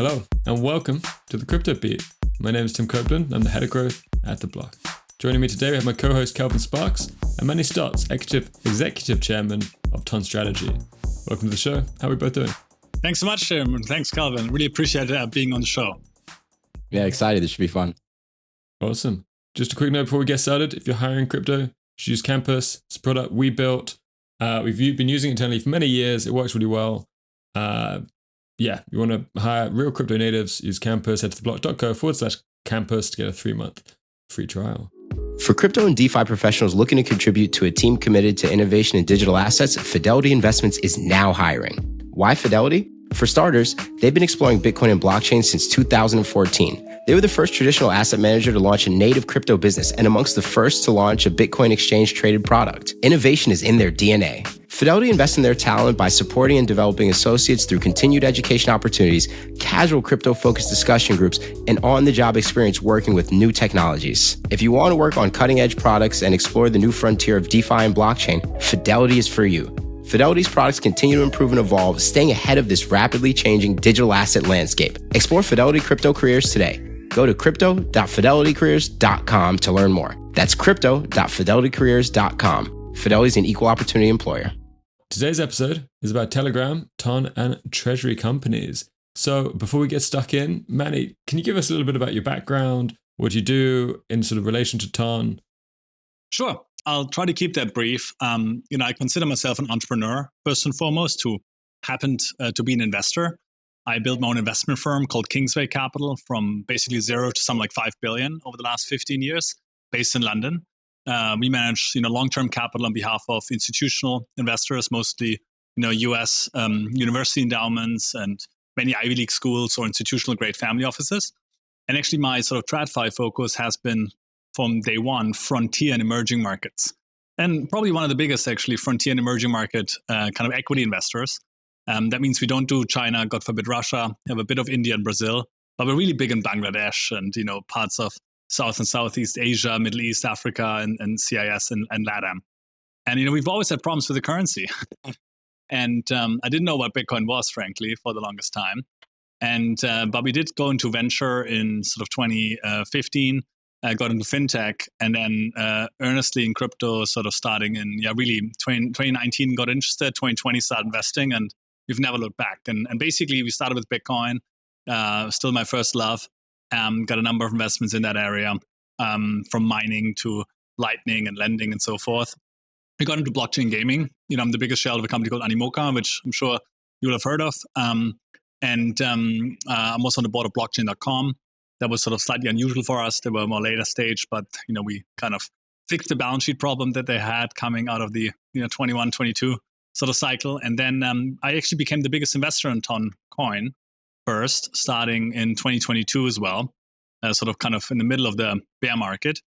Hello, and welcome to the Crypto Beat. My name is Tim Copeland. I'm the head of growth at The Block. Joining me today, we have my co-host Kelvin Sparks and Manuel Stotz, executive chairman of Ton Strategy. Welcome to the show. How are we both doing? Thanks so much, Tim, and thanks, Calvin. Really appreciate being on the show. Yeah, excited. This should be fun. Awesome. Just a quick note before we get started. If you're hiring crypto, you should use Campus. It's a product we built. We've been using it internally for many years. It works really well. You want to hire real crypto natives, use Campus. Head to theblock.co/campus to get a 3-month free trial. For crypto and DeFi professionals looking to contribute to a team committed to innovation in digital assets, Fidelity Investments is now hiring. Why Fidelity? For starters, they've been exploring Bitcoin and blockchain since 2014. They were the first traditional asset manager to launch a native crypto business and amongst the first to launch a Bitcoin exchange-traded product. Innovation is in their DNA. Fidelity invests in their talent by supporting and developing associates through continued education opportunities, casual crypto-focused discussion groups, and on-the-job experience working with new technologies. If you want to work on cutting-edge products and explore the new frontier of DeFi and blockchain, Fidelity is for you. Fidelity's products continue to improve and evolve, staying ahead of this rapidly changing digital asset landscape. Explore Fidelity crypto careers today. Go to crypto.fidelitycareers.com to learn more. That's crypto.fidelitycareers.com. Fidelity is an equal opportunity employer. Today's episode is about Telegram, Ton, and treasury companies. So before we get stuck in, Manny, can you give us a little bit about your background, what you do in sort of relation to Ton? Sure. I'll try to keep that brief. I consider myself an entrepreneur, first and foremost, who happened to be an investor. I built my own investment firm called Kingsway Capital from basically zero to something like 5 billion over the last 15 years, based in London. We manage, long-term capital on behalf of institutional investors, mostly, U.S. University endowments and many Ivy League schools or institutional grade family offices. And actually, my sort of TradFi focus has been from day one, frontier and emerging markets. And probably one of the biggest, actually, frontier and emerging market kind of equity investors. That means we don't do China, God forbid Russia, we have a bit of India and Brazil, but we're really big in Bangladesh and, parts of South and Southeast Asia, Middle East, Africa, and CIS and LATAM. And, we've always had problems with the currency. And I didn't know what Bitcoin was, frankly, for the longest time. And but we did go into venture in sort of 2015. I got into fintech and then earnestly in crypto, sort of starting in, 2019 got interested, 2020 started investing, and we've never looked back. And basically, we started with Bitcoin, still my first love, got a number of investments in that area, from mining to Lightning and lending and so forth. We got into blockchain gaming. I'm the biggest shareholder of a company called Animoca, which I'm sure you will have heard of. I'm also on the board of blockchain.com. That was sort of slightly unusual for us. They were more later stage, but we kind of fixed the balance sheet problem that they had coming out of the 21, 22 sort of cycle. And then I actually became the biggest investor in Ton Coin first, starting in 2022 as well, sort of kind of in the middle of the bear market.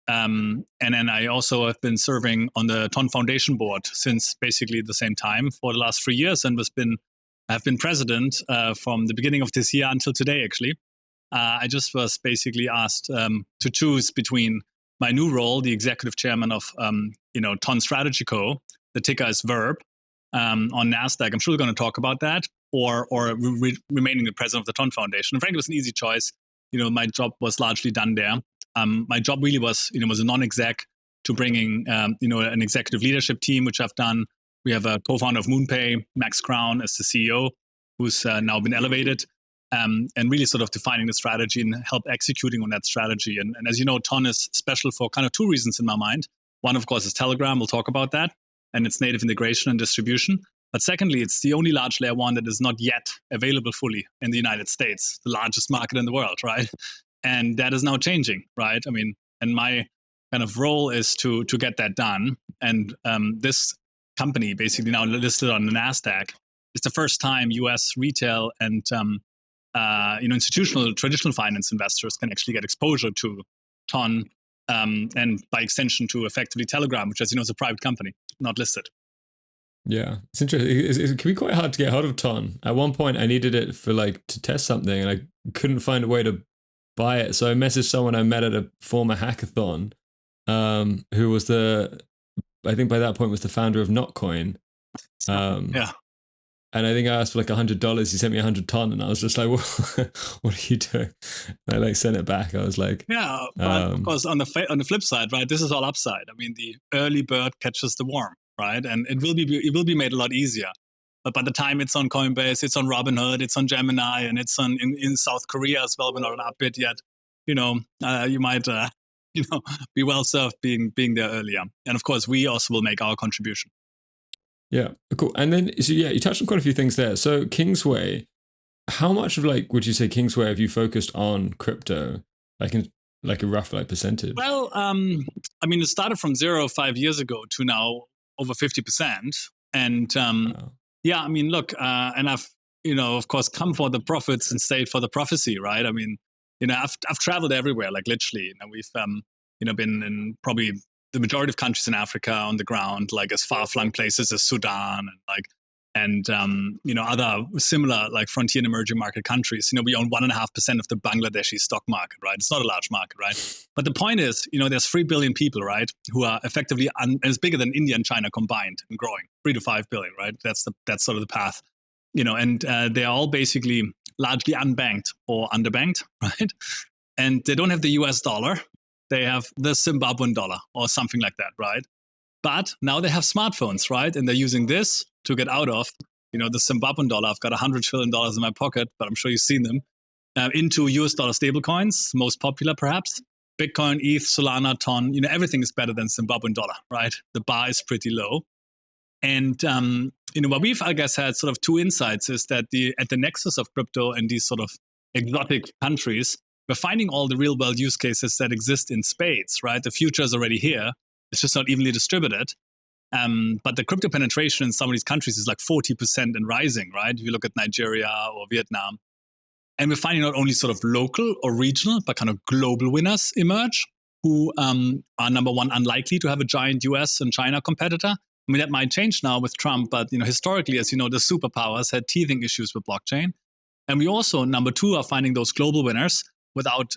And then I also have been serving on the Ton Foundation board since basically the same time for the last 3 years, and I've been president from the beginning of this year until today, actually. I just was basically asked to choose between my new role, the executive chairman of Ton Strategy Co. The ticker is Verb on NASDAQ. I'm sure we're going to talk about that, or remaining the president of the Ton Foundation. And frankly, it was an easy choice. My job was largely done there. My job really was a non-exec to bringing an executive leadership team, which I've done. We have a co-founder of MoonPay, Max Crown, as the CEO, who's now been elevated. And really sort of defining the strategy and help executing on that strategy. And as you know, Ton is special for kind of two reasons in my mind. One, of course, is Telegram. We'll talk about that and its native integration and distribution. But secondly, it's the only large layer one that is not yet available fully in the United States, the largest market in the world, right? And that is now changing, right? I mean, and my kind of role is to get that done. And this company, basically now listed on the NASDAQ, is the first time US retail and institutional traditional finance investors can actually get exposure to Ton, and by extension to effectively Telegram, which, as you know, is a private company, not listed. Yeah, it's interesting. It can be quite hard to get hold of Ton. At one point, I needed it for to test something, and I couldn't find a way to buy it. So I messaged someone I met at a former hackathon, who was I think by that point was the founder of Notcoin. Yeah. And I think I asked for like $100. He sent me 100 ton, and I was just like, "What are you doing?" And I like sent it back. I was like, "Yeah." But of course, on the flip side, right? This is all upside. I mean, the early bird catches the worm, right? And it will be made a lot easier. But by the time it's on Coinbase, it's on Robinhood, it's on Gemini, and it's on in South Korea as well. We're not an upbit yet. You might be well served being there earlier. And of course, we also will make our contribution. Yeah, cool. And then, so yeah, you touched on quite a few things there. So Kingsway, how much of would you say Kingsway have you focused on crypto, like in like a rough percentage? Well, I mean, it started from 0 5 years ago to now over 50%. And wow. Yeah, I mean, look, and I've, of course, come for the profits and stayed for the prophecy, right? I mean, I've traveled everywhere, like literally. We've, been in probably the majority of countries in Africa on the ground, like as far-flung places as Sudan and other similar like frontier and emerging market countries. We own 1.5% of the Bangladeshi stock market, right? It's not a large market, right? But the point is, there's 3 billion people, right, who are effectively as bigger than India and China combined and growing, 3 to 5 billion, right? That's sort of the path, and they're all basically largely unbanked or underbanked, right? And they don't have the US dollar. They have the Zimbabwean dollar or something like that, right? But now they have smartphones, right? And they're using this to get out of, the Zimbabwean dollar. I've got $100 trillion in my pocket, but I'm sure you've seen them, into US dollar stablecoins, most popular perhaps. Bitcoin, ETH, Solana, Ton, everything is better than Zimbabwean dollar, right? The bar is pretty low. And, what we've, I guess, had sort of two insights is that at the nexus of crypto and these sort of exotic countries, we're finding all the real world use cases that exist in spades, right? The future is already here. It's just not evenly distributed. But the crypto penetration in some of these countries is like 40% and rising, right? If you look at Nigeria or Vietnam. And we're finding not only sort of local or regional, but kind of global winners emerge who are, number one, unlikely to have a giant US and China competitor. I mean, that might change now with Trump, but historically, as you know, the superpowers had teething issues with blockchain. And we also, number two, are finding those global winners without,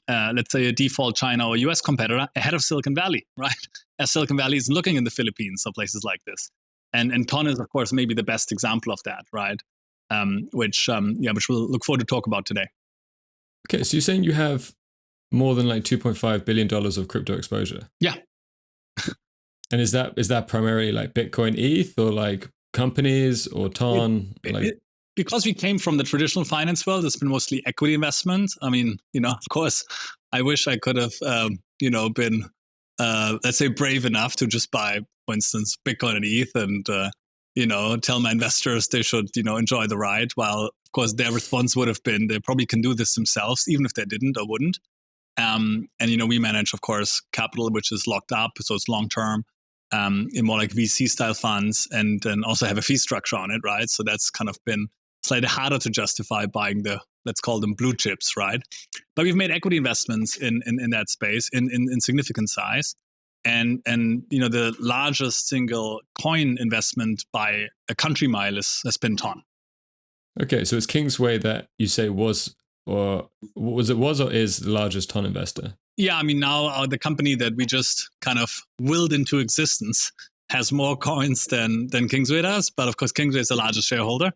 let's say a default China or US competitor ahead of Silicon Valley, right? As Silicon Valley is looking in the Philippines or places like this. And Ton is, of course, maybe the best example of that, right? Which we'll look forward to talk about today. Okay, so you're saying you have more than like $2.5 billion of crypto exposure? Yeah. And is that primarily like Bitcoin, ETH, or like companies or Ton? Because we came from the traditional finance world, it's been mostly equity investment. I mean, of course, I wish I could have, been, let's say, brave enough to just buy, for instance, Bitcoin and ETH and, tell my investors they should, enjoy the ride. While, of course, their response would have been they probably can do this themselves, even if they didn't or wouldn't. And, we manage, of course, capital, which is locked up. So it's long term. In more like VC style funds and also have a fee structure on it, right? So that's kind of been slightly harder to justify buying the, let's call them blue chips, right? But we've made equity investments in that space in significant size. And the largest single coin investment by a country mile has been Ton. Okay, so it's Kingsway that you say was or is the largest Ton investor? Yeah, I mean, now the company that we just kind of willed into existence has more coins than Kingsway does. But of course, Kingsway is the largest shareholder,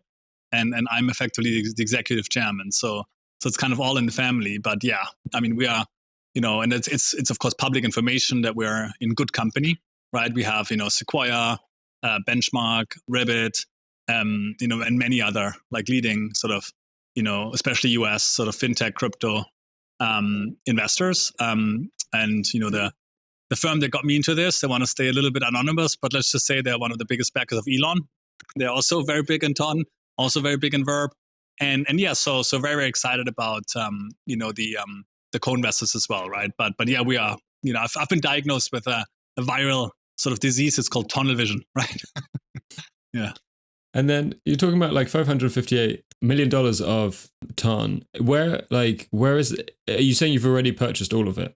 and I'm effectively the executive chairman. So it's kind of all in the family. But yeah, I mean, we are, and it's of course public information that we're in good company, right? We have Sequoia, Benchmark, Ribbit, and many other like leading sort of especially US sort of fintech crypto investors. And the firm that got me into this, they want to stay a little bit anonymous, but let's just say they're one of the biggest backers of Elon. They're also very big in Ton, also very big in Verb. And yeah, so very, very excited about the co-investors as well, right? But yeah, we are, I've been diagnosed with a viral sort of disease. It's called tunnel vision, right? Yeah. And then you're talking about like $558 million of Ton. Where is it? Are you saying you've already purchased all of it?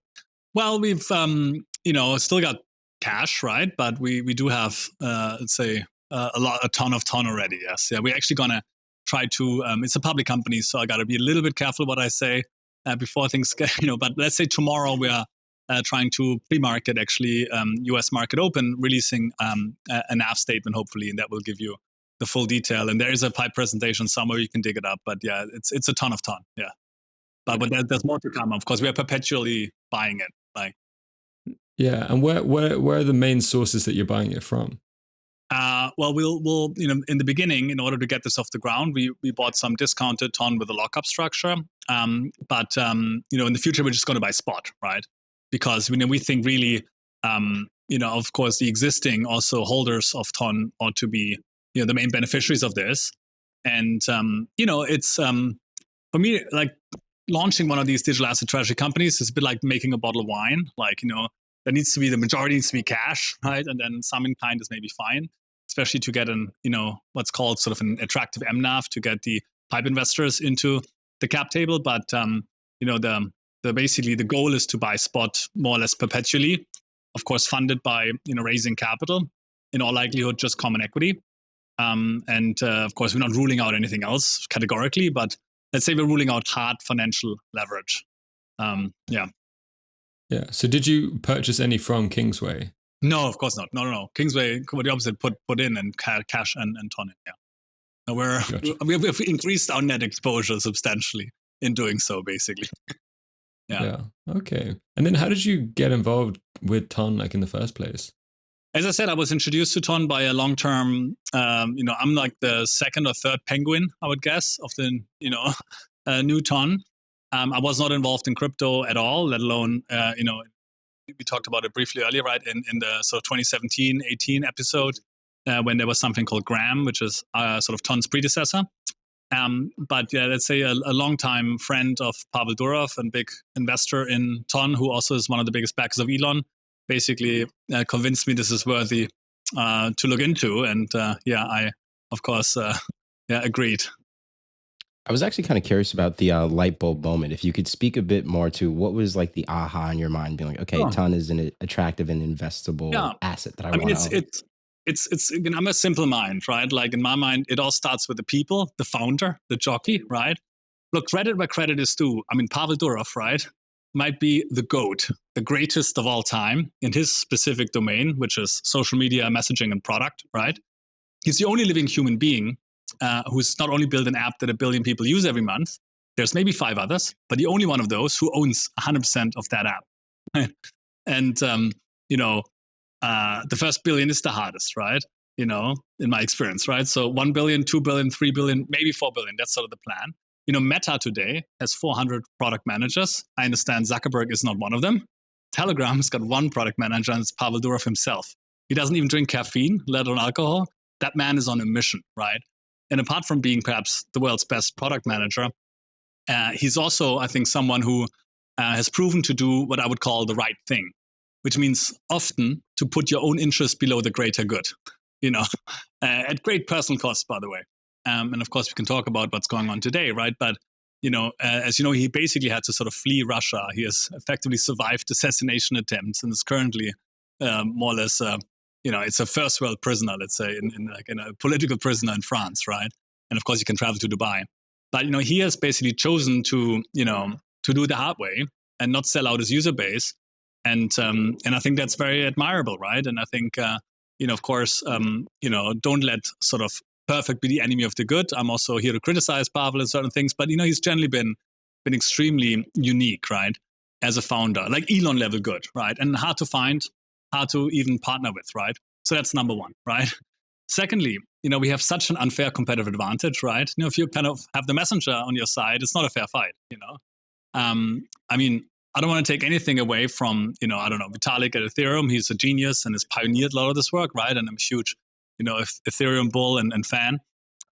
Well, we've still got cash, right? But we do have let's say a ton of Ton already. Yes, yeah. We're actually gonna try to. It's a public company, so I got to be a little bit careful what I say before things get. But let's say tomorrow we are trying to pre-market actually U.S. market open, releasing a NAV statement hopefully, and that will give you the full detail. And there is a pipe presentation somewhere, you can dig it up. But yeah, it's a ton. Yeah. But there's more to come. Of course, we are perpetually buying it. Like, yeah, and where are the main sources that you're buying it from? Well, we'll in the beginning, in order to get this off the ground, we bought some discounted ton with a lockup structure. But in the future, we're just going to buy spot, right? Because we think really, of course, the existing also holders of ton ought to be the main beneficiaries of this. And it's for me, like, launching one of these digital asset treasury companies is a bit like making a bottle of wine. Like, there needs to be, the majority needs to be cash, right? And then some in kind is maybe fine, especially to get what's called sort of an attractive MNAV to get the pipe investors into the cap table. But, basically the goal is to buy spot more or less perpetually, of course, funded by, raising capital, in all likelihood, just common equity. Of course, we're not ruling out anything else categorically, but let's say we're ruling out hard financial leverage. Yeah. So did you purchase any from Kingsway? No, of course not. No. Kingsway, the opposite, put in and cash and ton in. Yeah. Gotcha. We've increased our net exposure substantially in doing so, basically. Yeah. Okay. And then how did you get involved with ton, like, in the first place? As I said, I was introduced to ton by a long-term, I'm like the second or third penguin, I would guess, of the, new ton. I was not involved in crypto at all, let alone, we talked about it briefly earlier, right? In the sort of 2017-18 episode, when there was something called Gram, which is sort of Ton's predecessor. But yeah, let's say a longtime friend of Pavel Durov and big investor in Ton, who also is one of the biggest backers of Elon, basically convinced me this is worthy to look into. And I, of course, agreed. I was actually kind of curious about the light bulb moment. If you could speak a bit more to what was like the aha in your mind, being like, okay, ton is an attractive and investable asset that I want to own. It's I'm a simple mind, right? Like, in my mind, it all starts with the people, the founder, the jockey, right? Look, credit where credit is due. I mean, Pavel Durov, right, might be the GOAT, the greatest of all time in his specific domain, which is social media, messaging, and product, right? He's the only living human being who's not only built an app that 1 billion people use every month. There's maybe 5 others, but the only one of those who owns 100% of that app. And, the first billion is the hardest, right? In my experience, right? So 1 billion, 2 billion, 3 billion, maybe 4 billion. That's sort of the plan. Meta today has 400 product managers. I understand Zuckerberg is not one of them. Telegram's got one product manager, and it's Pavel Durov himself. He doesn't even drink caffeine, let alone alcohol. That man is on a mission, right? And apart from being perhaps the world's best product manager, he's also, I think, someone who has proven to do what I would call the right thing, which means often to put your own interest below the greater good, at great personal cost, by the way. And of course, we can talk about what's going on today, right? But, as you know, he basically had to sort of flee Russia. He has effectively survived assassination attempts and is currently more or less, it's a first world prisoner, let's say, in a political prisoner in France, right? And of course, you can travel to Dubai. But, he has basically chosen to do the hard way and not sell out his user base. And I think that's very admirable, right? And I think, of course, don't let sort of perfect be the enemy of the good. I'm also here to criticize Pavel and certain things, but, he's generally been extremely unique, right? As a founder, like Elon level good, right? And hard to find, hard to even partner with, right? So that's number one, right? Secondly, we have such an unfair competitive advantage, right? If you kind of have the messenger on your side, it's not a fair fight, I mean, I don't want to take anything away from, Vitalik at Ethereum. He's a genius and has pioneered a lot of this work, right? And I'm a huge, Ethereum bull and fan.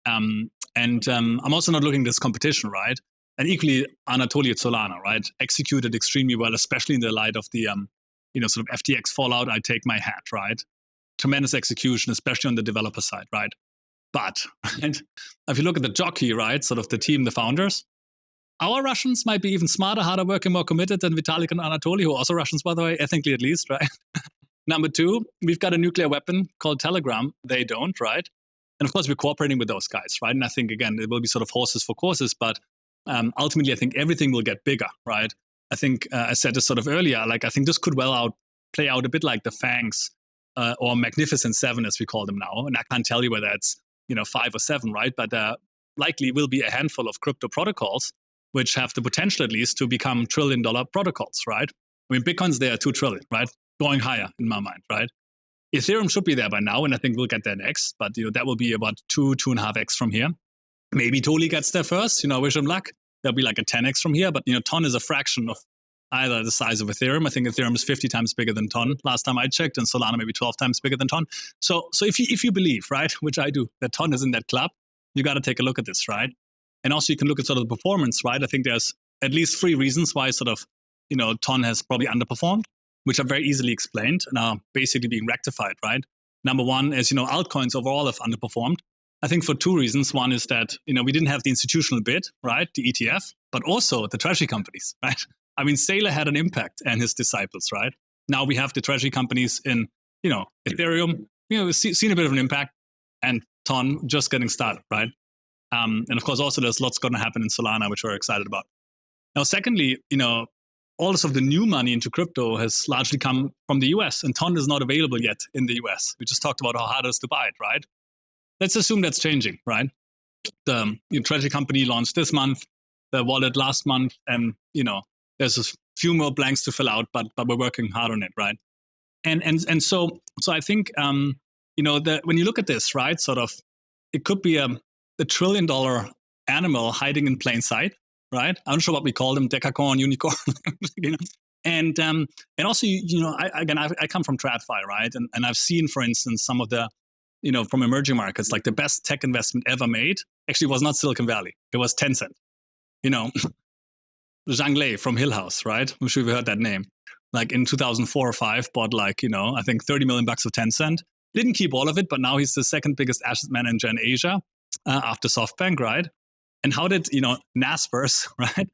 I'm also not looking at this competition, right? And equally, Anatoly at Solana, right? Executed extremely well, especially in the light of the, sort of FTX fallout. I take my hat, right? Tremendous execution, especially on the developer side, right? But right, if you look at the jockey, right, sort of the team, the founders, our Russians might be even smarter, harder working, more committed than Vitalik and Anatoly, who are also Russians, by the way, ethnically at least, right? Number two, we've got a nuclear weapon called Telegram. They don't, right? And of course, we're cooperating with those guys, right? And I think, again, it will be sort of horses for courses, but ultimately, I think everything will get bigger, right? I think I said this sort of earlier, like, I think this could well play out a bit like the FANGs or Magnificent Seven, as we call them now. And I can't tell you whether it's 5 or 7, right? But there likely will be a handful of crypto protocols which have the potential at least to become $1 trillion protocols, right? I mean, Bitcoin's there 2 trillion, right? Going higher in my mind, right? Ethereum should be there by now, and I think we'll get there next. But that will be about 2.5x from here. Maybe Toli gets there first. Wish him luck. There'll be like a 10x from here. But Ton is a fraction of either the size of Ethereum. I think Ethereum is 50 times bigger than Ton last time I checked, and Solana maybe 12 times bigger than Ton. So if you believe, right, which I do, that Ton is in that club, you got to take a look at this, right? And also you can look at sort of the performance, right? I think there's at least 3 reasons why sort of Ton has probably underperformed, which are very easily explained and are basically being rectified, right? Number one is, altcoins overall have underperformed. I think for 2 reasons. One is that, we didn't have the institutional bid, right? The ETF, but also the treasury companies, right? I mean, Saylor had an impact and his disciples, right? Now we have the treasury companies in, Ethereum, seen a bit of an impact, and Ton just getting started, right? And of course, also there's lots going to happen in Solana, which we're excited about. Now, secondly, all of the new money into crypto has largely come from the US, and Ton is not available yet in the US. We just talked about how hard it is to buy it, right? Let's assume that's changing, right? The treasury company launched this month, the wallet last month, and there's a few more blanks to fill out, but we're working hard on it, right? And so I think when you look at this, right, sort of, it could be a $1 trillion animal hiding in plain sight, right? I'm not sure what we call them, decacorn, unicorn, And also, I come from TradFi, right? And I've seen, for instance, some of the, from emerging markets, like the best tech investment ever made actually was not Silicon Valley. It was Tencent. Zhang Lei from Hill House, right? I'm sure you've heard that name. Like in 2004 or 5, bought I think $30 million of Tencent. Didn't keep all of it, but now he's the second biggest asset manager in Asia after SoftBank, right? And how did, Naspers, right?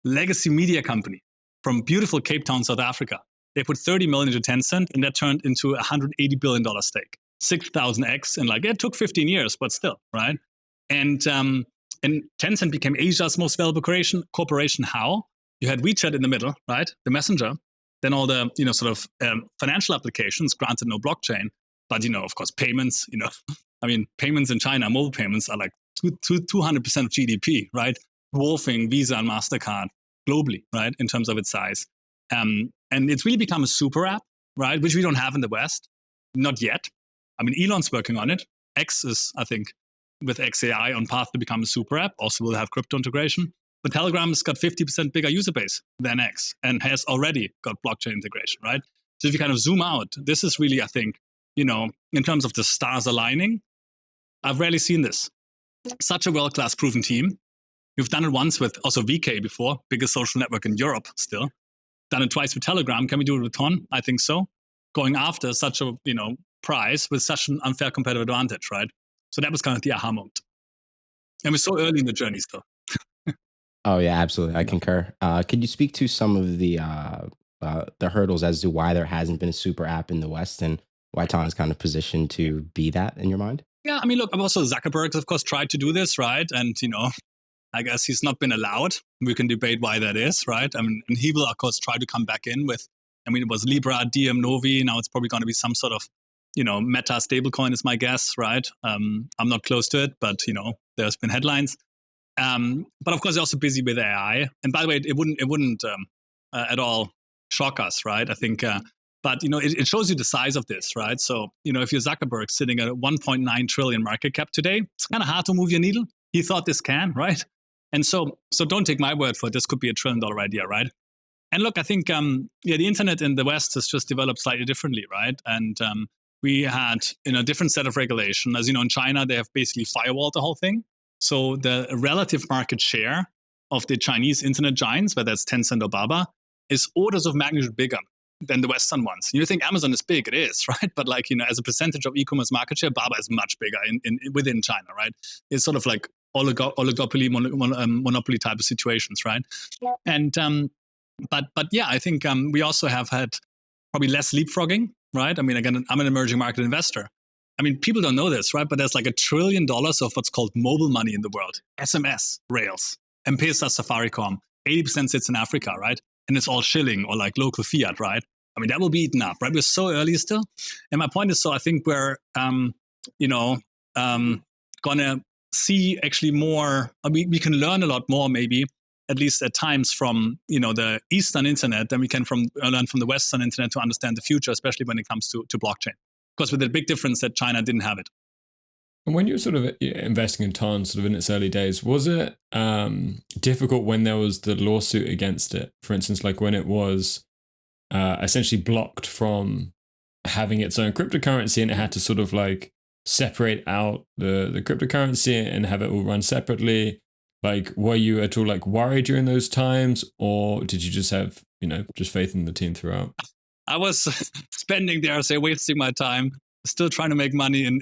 Legacy media company from beautiful Cape Town, South Africa. They put 30 million into Tencent, and that turned into a $180 billion stake. 6,000x, and it took 15 years, but still, right? And Tencent became Asia's most valuable corporation. How? You had WeChat in the middle, right? The messenger. Then all the, financial applications, granted no blockchain, but, of course, payments, payments in China, mobile payments are like 200% of GDP, right? Dwarfing Visa and MasterCard globally, right? In terms of its size. And it's really become a super app, right? Which we don't have in the West. Not yet. I mean, Elon's working on it. X is, I think, with XAI on path to become a super app. Also will have crypto integration. But Telegram's got 50% bigger user base than X and has already got blockchain integration, right? So if you kind of zoom out, this is really, I think, in terms of the stars aligning, I've rarely seen this. Such a world-class proven team. We've done it once with also VK before, biggest social network in Europe still. Done it twice with Telegram. Can we do it with Ton? I think so. Going after such a, prize with such an unfair competitive advantage, right? So that was kind of the aha moment. And we're so early in the journey still. Oh yeah, absolutely. I concur. Could you speak to some of the hurdles as to why there hasn't been a super app in the West and why Ton is kind of positioned to be that in your mind? Yeah, I mean, look, also Zuckerberg, of course, tried to do this, right? And, I guess he's not been allowed. We can debate why that is, right? I mean, and he will, of course, try to come back in with, it was Libra, Diem, Novi. Now it's probably going to be some sort of, Meta stablecoin is my guess, right? I'm not close to it, but, there's been headlines. But of course, they're also busy with AI. And by the way, it wouldn't at all shock us, right? I think, but it shows you the size of this, right? So, if you're Zuckerberg sitting at a 1.9 trillion market cap today, it's kind of hard to move your needle. He thought this can, right? And so don't take my word for it. This could be a $1 trillion idea, right? And look, I think, the internet in the West has just developed slightly differently, right? And we had, a different set of regulation. As you know, in China, they have basically firewalled the whole thing. So the relative market share of the Chinese internet giants, whether it's Tencent or Baba, is orders of magnitude bigger than the Western ones. You think Amazon is big, it is, right? But as a percentage of e-commerce market share, Baba is much bigger within China, right? It's sort of like oligopoly, monopoly type of situations, right? Yeah. And but yeah, I think we also have had probably less leapfrogging, right? I mean, again, I'm an emerging market investor. I mean, people don't know this, right? But there's like $1 trillion of what's called mobile money in the world. SMS, Rails, M-Pesa, Safaricom. 80% sits in Africa, right? And it's all shilling or like local fiat, right? I mean, that will be eaten up, right? We're so early still. And my point is, so I think we're, gonna see actually more. We can learn a lot more, maybe at least at times, from the Eastern internet than we can learn from the Western internet to understand the future, especially when it comes to blockchain. Because with the big difference that China didn't have it. And when you were sort of investing in Ton sort of in its early days, was it difficult when there was the lawsuit against it? For instance, like when it was essentially blocked from having its own cryptocurrency and it had to sort of like separate out the cryptocurrency and have it all run separately. Like, were you at all like worried during those times, or did you just have, just faith in the team throughout? I was spending there, wasting my time, still trying to make money in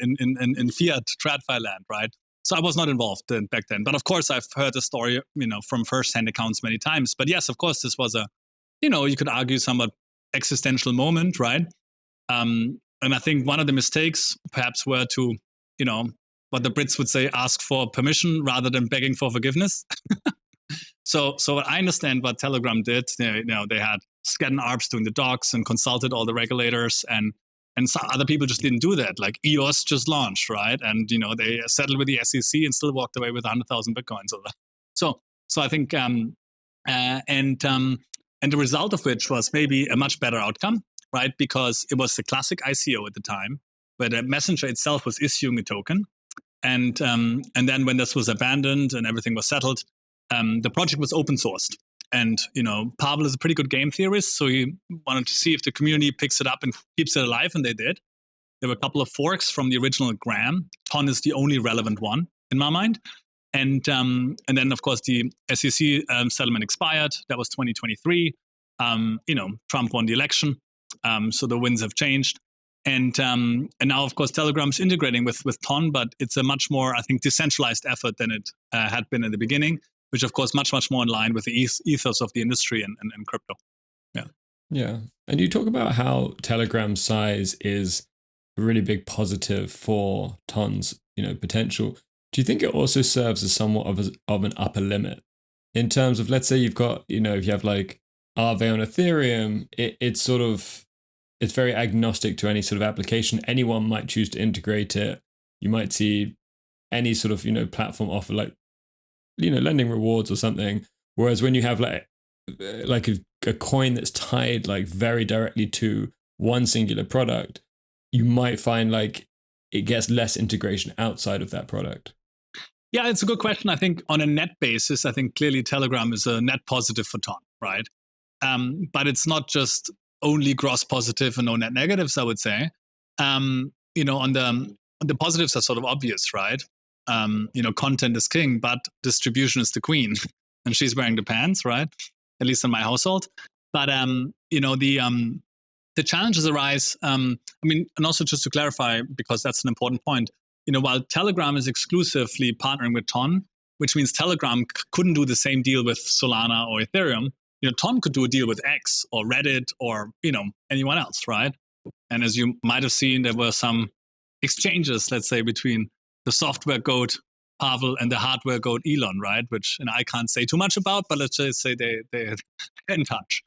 fiat TradFi land, right? So I was not involved back then. But of course, I've heard the story, from firsthand accounts many times. But yes, of course, this was a, you could argue somewhat existential moment, right? And I think one of the mistakes perhaps were to, what the Brits would say, ask for permission rather than begging for forgiveness. So I understand what Telegram did. They had Sked and Arps doing the docs and consulted all the regulators, and some other people just didn't do that. Like EOS just launched, right? And they settled with the SEC and still walked away with 100,000 bitcoins. So I think and the result of which was maybe a much better outcome, right? Because it was the classic ICO at the time, where the messenger itself was issuing a token. And then when this was abandoned and everything was settled, the project was open sourced. And, Pavel is a pretty good game theorist, so he wanted to see if the community picks it up and keeps it alive, and they did. There were a couple of forks from the original Gram. Ton is the only relevant one, in my mind. And then, of course, the SEC settlement expired. That was 2023. Trump won the election, so the winds have changed. And now, of course, Telegram is integrating with Ton, but it's a much more, I think, decentralized effort than it had been in the beginning, which, of course, much more in line with the ethos of the industry and crypto. Yeah. Yeah. And you talk about how Telegram's size is a really big positive for Ton's, potential. Do you think it also serves as somewhat of an upper limit in terms of, let's say you've got, if you have like Aave on Ethereum, it's very agnostic to any sort of application. Anyone might choose to integrate it. You might see any sort of, platform offer like, lending rewards or something. Whereas when you have like a coin that's tied like very directly to one singular product, you might find like it gets less integration outside of that product. Yeah, it's a good question. I think on a net basis, I think clearly Telegram is a net positive for Ton, right? But it's not just only gross positive and no net negatives, I would say. On the positives are sort of obvious, right? Content is king, but distribution is the queen, and she's wearing the pants, right? At least in my household. But the challenges arise. And also just to clarify, because that's an important point. While Telegram is exclusively partnering with Ton, which means Telegram couldn't do the same deal with Solana or Ethereum. Ton could do a deal with X or Reddit or anyone else, right? And as you might have seen, there were some exchanges, let's say, between the software goat Pavel and the hardware goat Elon, right? Which I can't say too much about, but let's just say they're in touch.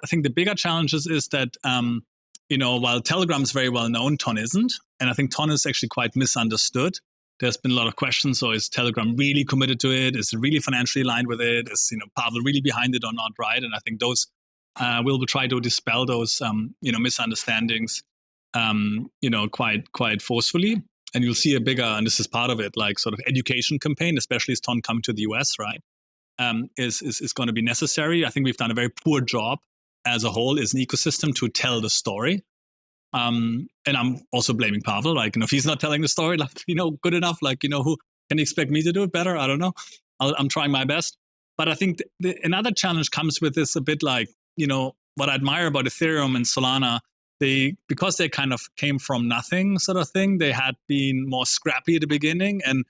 I think the bigger challenges is that while Telegram is very well known, Ton isn't, and I think Ton is actually quite misunderstood. There's been a lot of questions. So is Telegram really committed to it? Is it really financially aligned with it? Is Pavel really behind it or not? Right? And I think those we'll try to dispel those misunderstandings quite forcefully. And you'll see a bigger, and this is part of it, like sort of education campaign, especially as Ton come to the US, right? Is going to be necessary. I think we've done a very poor job as a whole as an ecosystem to tell the story. And I'm also blaming Pavel. Like, if he's not telling the story, good enough, who can expect me to do it better? I don't know. I'm trying my best. But I think another challenge comes with this a bit like, what I admire about Ethereum and Solana, because they kind of came from nothing sort of thing, they had been more scrappy at the beginning. And,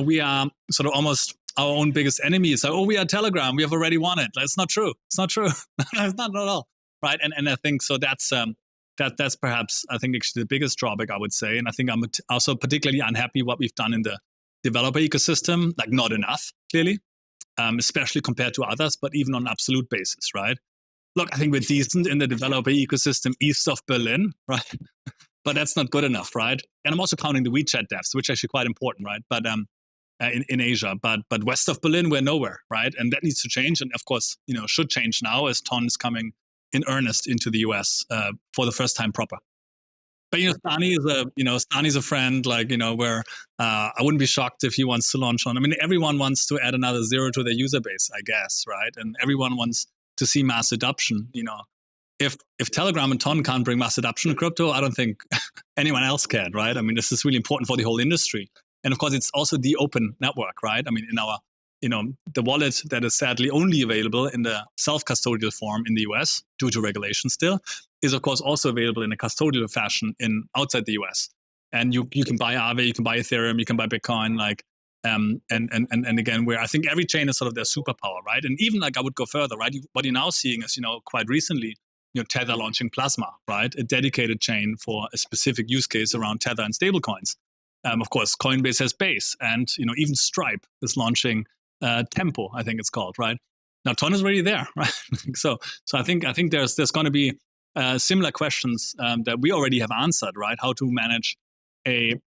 we are sort of almost our own biggest enemy. It's like, we are Telegram. We have already won it. That's not true. It's not true. It's not at all. Right. And I think so that's perhaps, I think, actually the biggest drawback, I would say. And I think I'm also particularly unhappy what we've done in the developer ecosystem, like not enough, clearly, especially compared to others, but even on an absolute basis, right? Look, I think we're decent in the developer ecosystem east of Berlin, right? but that's not good enough, right? And I'm also counting the WeChat devs, which is actually quite important, right? But in Asia, but west of Berlin, we're nowhere, right? And that needs to change, and of course, should change now as Ton is coming in earnest into the US for the first time proper. But Stani is a friend, where I wouldn't be shocked if he wants to launch on. I mean, everyone wants to add another zero to their user base, I guess, right? And everyone wants to see mass adoption. If Telegram and Ton can't bring mass adoption to crypto, I don't think anyone else can, right? I mean, this is really important for the whole industry. And of course, it's also the open network, right? I mean, in our, the wallet that is sadly only available in the self-custodial form in the US due to regulation still, is of course also available in a custodial fashion outside the US. And you can buy Aave, you can buy Ethereum, you can buy Bitcoin, and again, where I think every chain is sort of their superpower, right? And even I would go further, right? What you're now seeing is, quite recently, Tether launching Plasma, right? A dedicated chain for a specific use case around Tether and stablecoins. Of course, Coinbase has Base, and even Stripe is launching Tempo, I think it's called, right? Now Ton is already there, right? so I think there's going to be similar questions that we already have answered, right? How to manage a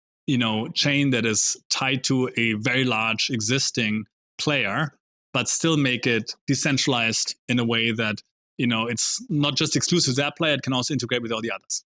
chain that is tied to a very large existing player, but still make it decentralized in a way that it's not just exclusive to that player; it can also integrate with all the others.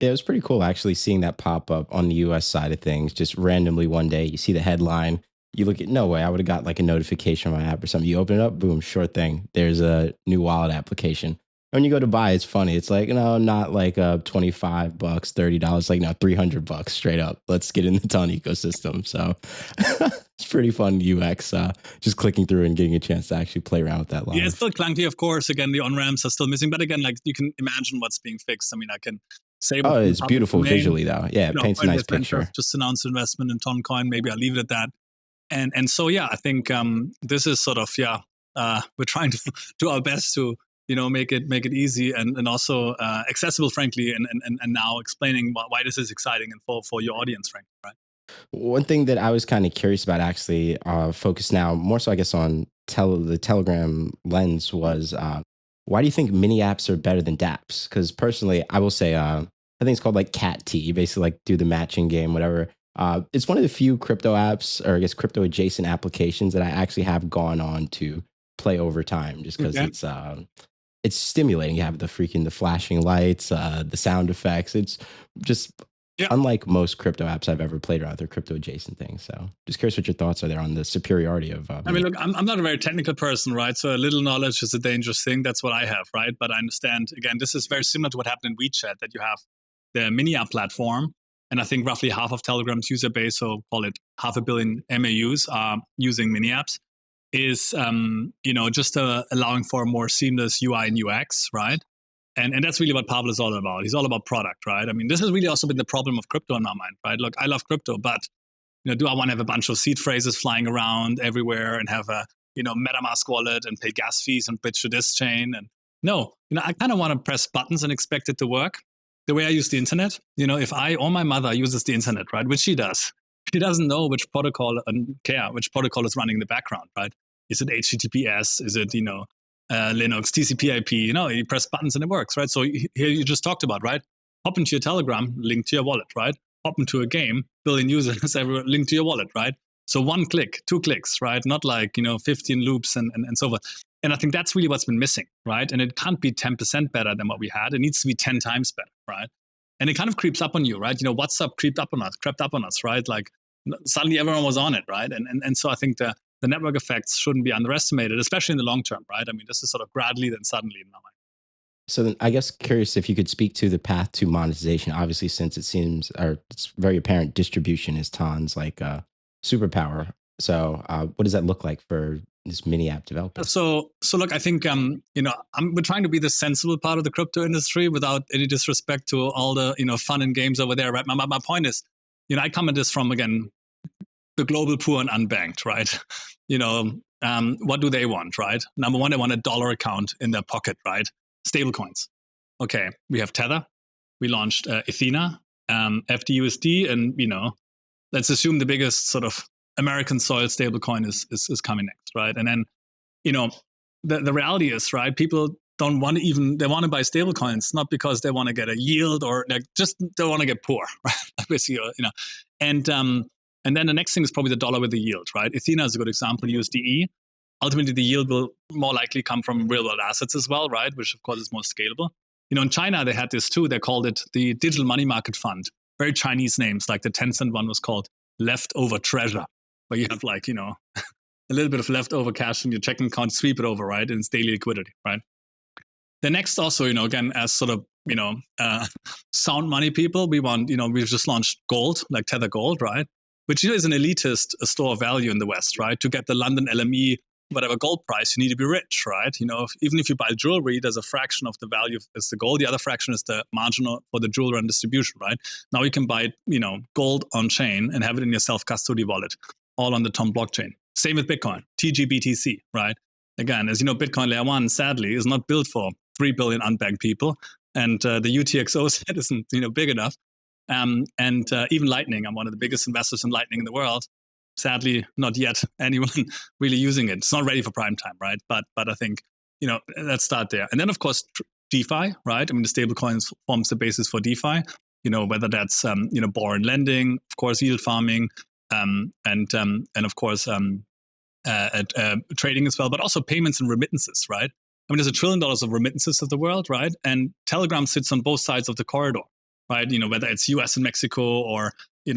Yeah, it was pretty cool actually seeing that pop up on the US side of things. Just randomly one day, you see the headline, you look at, no way, I would have got like a notification on my app or something. You open it up, boom, sure thing. There's a new wallet application. When you go to buy, it's funny. It's like, not like $25, $30, like no, $300 straight up. Let's get in the Ton ecosystem. So it's pretty fun UX, just clicking through and getting a chance to actually play around with that live. Yeah, it's still clunky, of course. Again, the on-ramps are still missing. But again, you can imagine what's being fixed. I mean, I can say... Oh, it's beautiful visually, though. Yeah, it paints a nice picture. Just announced investment in Toncoin. Maybe I'll leave it at that. And so, yeah, I think this is sort of, we're trying to do our best to, make it easy and also accessible, frankly, and now explaining why this is exciting and for your audience, frankly, right? One thing that I was kind of curious about, actually, focused now more so, I guess, on the Telegram lens was, why do you think mini apps are better than dApps? Because personally, I will say, I think it's called like Cat T. You basically like do the matching game, whatever. It's one of the few crypto apps, or I guess crypto adjacent applications that I actually have gone on to play over time, just because it's stimulating. You have the flashing lights, the sound effects. It's just unlike most crypto apps I've ever played around. They're crypto adjacent things. So just curious what your thoughts are there on the superiority of. I mean, look, I'm not a very technical person, right? So a little knowledge is a dangerous thing. That's what I have, right? But I understand, again, this is very similar to what happened in WeChat, that you have the mini app platform. And I think roughly half of Telegram's user base, so call it 500 million MAUs, are using mini apps, is just allowing for a more seamless UI and UX, right? And that's really what Pavel is all about. He's all about product, right? I mean, this has really also been the problem of crypto in my mind, right? Look, I love crypto, but do I want to have a bunch of seed phrases flying around everywhere and have a MetaMask wallet and pay gas fees and bridge to this chain? And no, I kind of want to press buttons and expect it to work. The way I use the internet, if I or my mother uses the internet, right, which she does, she doesn't know which protocol and care which protocol is running in the background, right? Is it HTTPS? Is it, Linux, TCP/IP? You press buttons and it works, right? So here you just talked about, right? Hop into your Telegram, link to your wallet, right? Hop into a game, billion users, link to your wallet, right? So 1 click, 2 clicks, right? Not like, 15 loops and so forth. And I think that's really what's been missing, right? And it can't be 10% better than what we had. It needs to be 10 times better, right? And it kind of creeps up on you, right? WhatsApp crept up on us, right? Like suddenly everyone was on it, right? And so I think the network effects shouldn't be underestimated, especially in the long term, right? I mean, this is sort of gradually then suddenly in my mind. So then I guess curious if you could speak to the path to monetization, obviously, since it seems, or it's very apparent, distribution is Ton's like superpower. So what does that look like for this mini app developer? So look, I think, we're trying to be the sensible part of the crypto industry without any disrespect to all the, fun and games over there, right? My point is, I come at this from, again, the global poor and unbanked, right? What do they want, right? Number one, they want a dollar account in their pocket, right? Stablecoins. Okay, we have Tether. We launched Ethena, FDUSD, and, let's assume the biggest sort of American soil stablecoin is coming next, right? And then, the reality is, right, people don't want to they want to buy stablecoins, not because they want to get a yield or like just they want to get poor, right? Basically, and then the next thing is probably the dollar with the yield, right? Athena is a good example, USDE. Ultimately, the yield will more likely come from real world assets as well, right? Which of course is more scalable. In China, they had this too. They called it the Digital Money Market Fund. Very Chinese names, like the Tencent one was called Leftover Treasure, where you have like, a little bit of leftover cash in your checking account, sweep it over, right? And it's daily liquidity, right? The next also, again, as sort of, sound money people, we want, we've just launched gold, like Tether Gold, right? Which is an elitist store of value in the West, right? To get the London LME whatever gold price, you need to be rich, right? Even if you buy jewelry, there's a fraction of the value is the gold. The other fraction is the marginal for the jeweler and distribution, right? Now you can buy, gold on chain and have it in your self-custody wallet, all on the Tom blockchain. Same with Bitcoin, TGBTC, right? Again, as you know, Bitcoin layer 1, sadly, is not built for 3 billion unbanked people. And the UTXO set isn't, big enough. And even Lightning, I'm one of the biggest investors in Lightning in the world. Sadly, not yet anyone really using it. It's not ready for prime time, right? But I think, let's start there. And then, of course, DeFi, right? I mean, the stablecoins forms the basis for DeFi, whether that's, borrowing lending, of course, yield farming, and of course, trading as well, but also payments and remittances, right? I mean, there's $1 trillion of remittances of the world, right? And Telegram sits on both sides of the corridor, right? Whether it's US and Mexico or,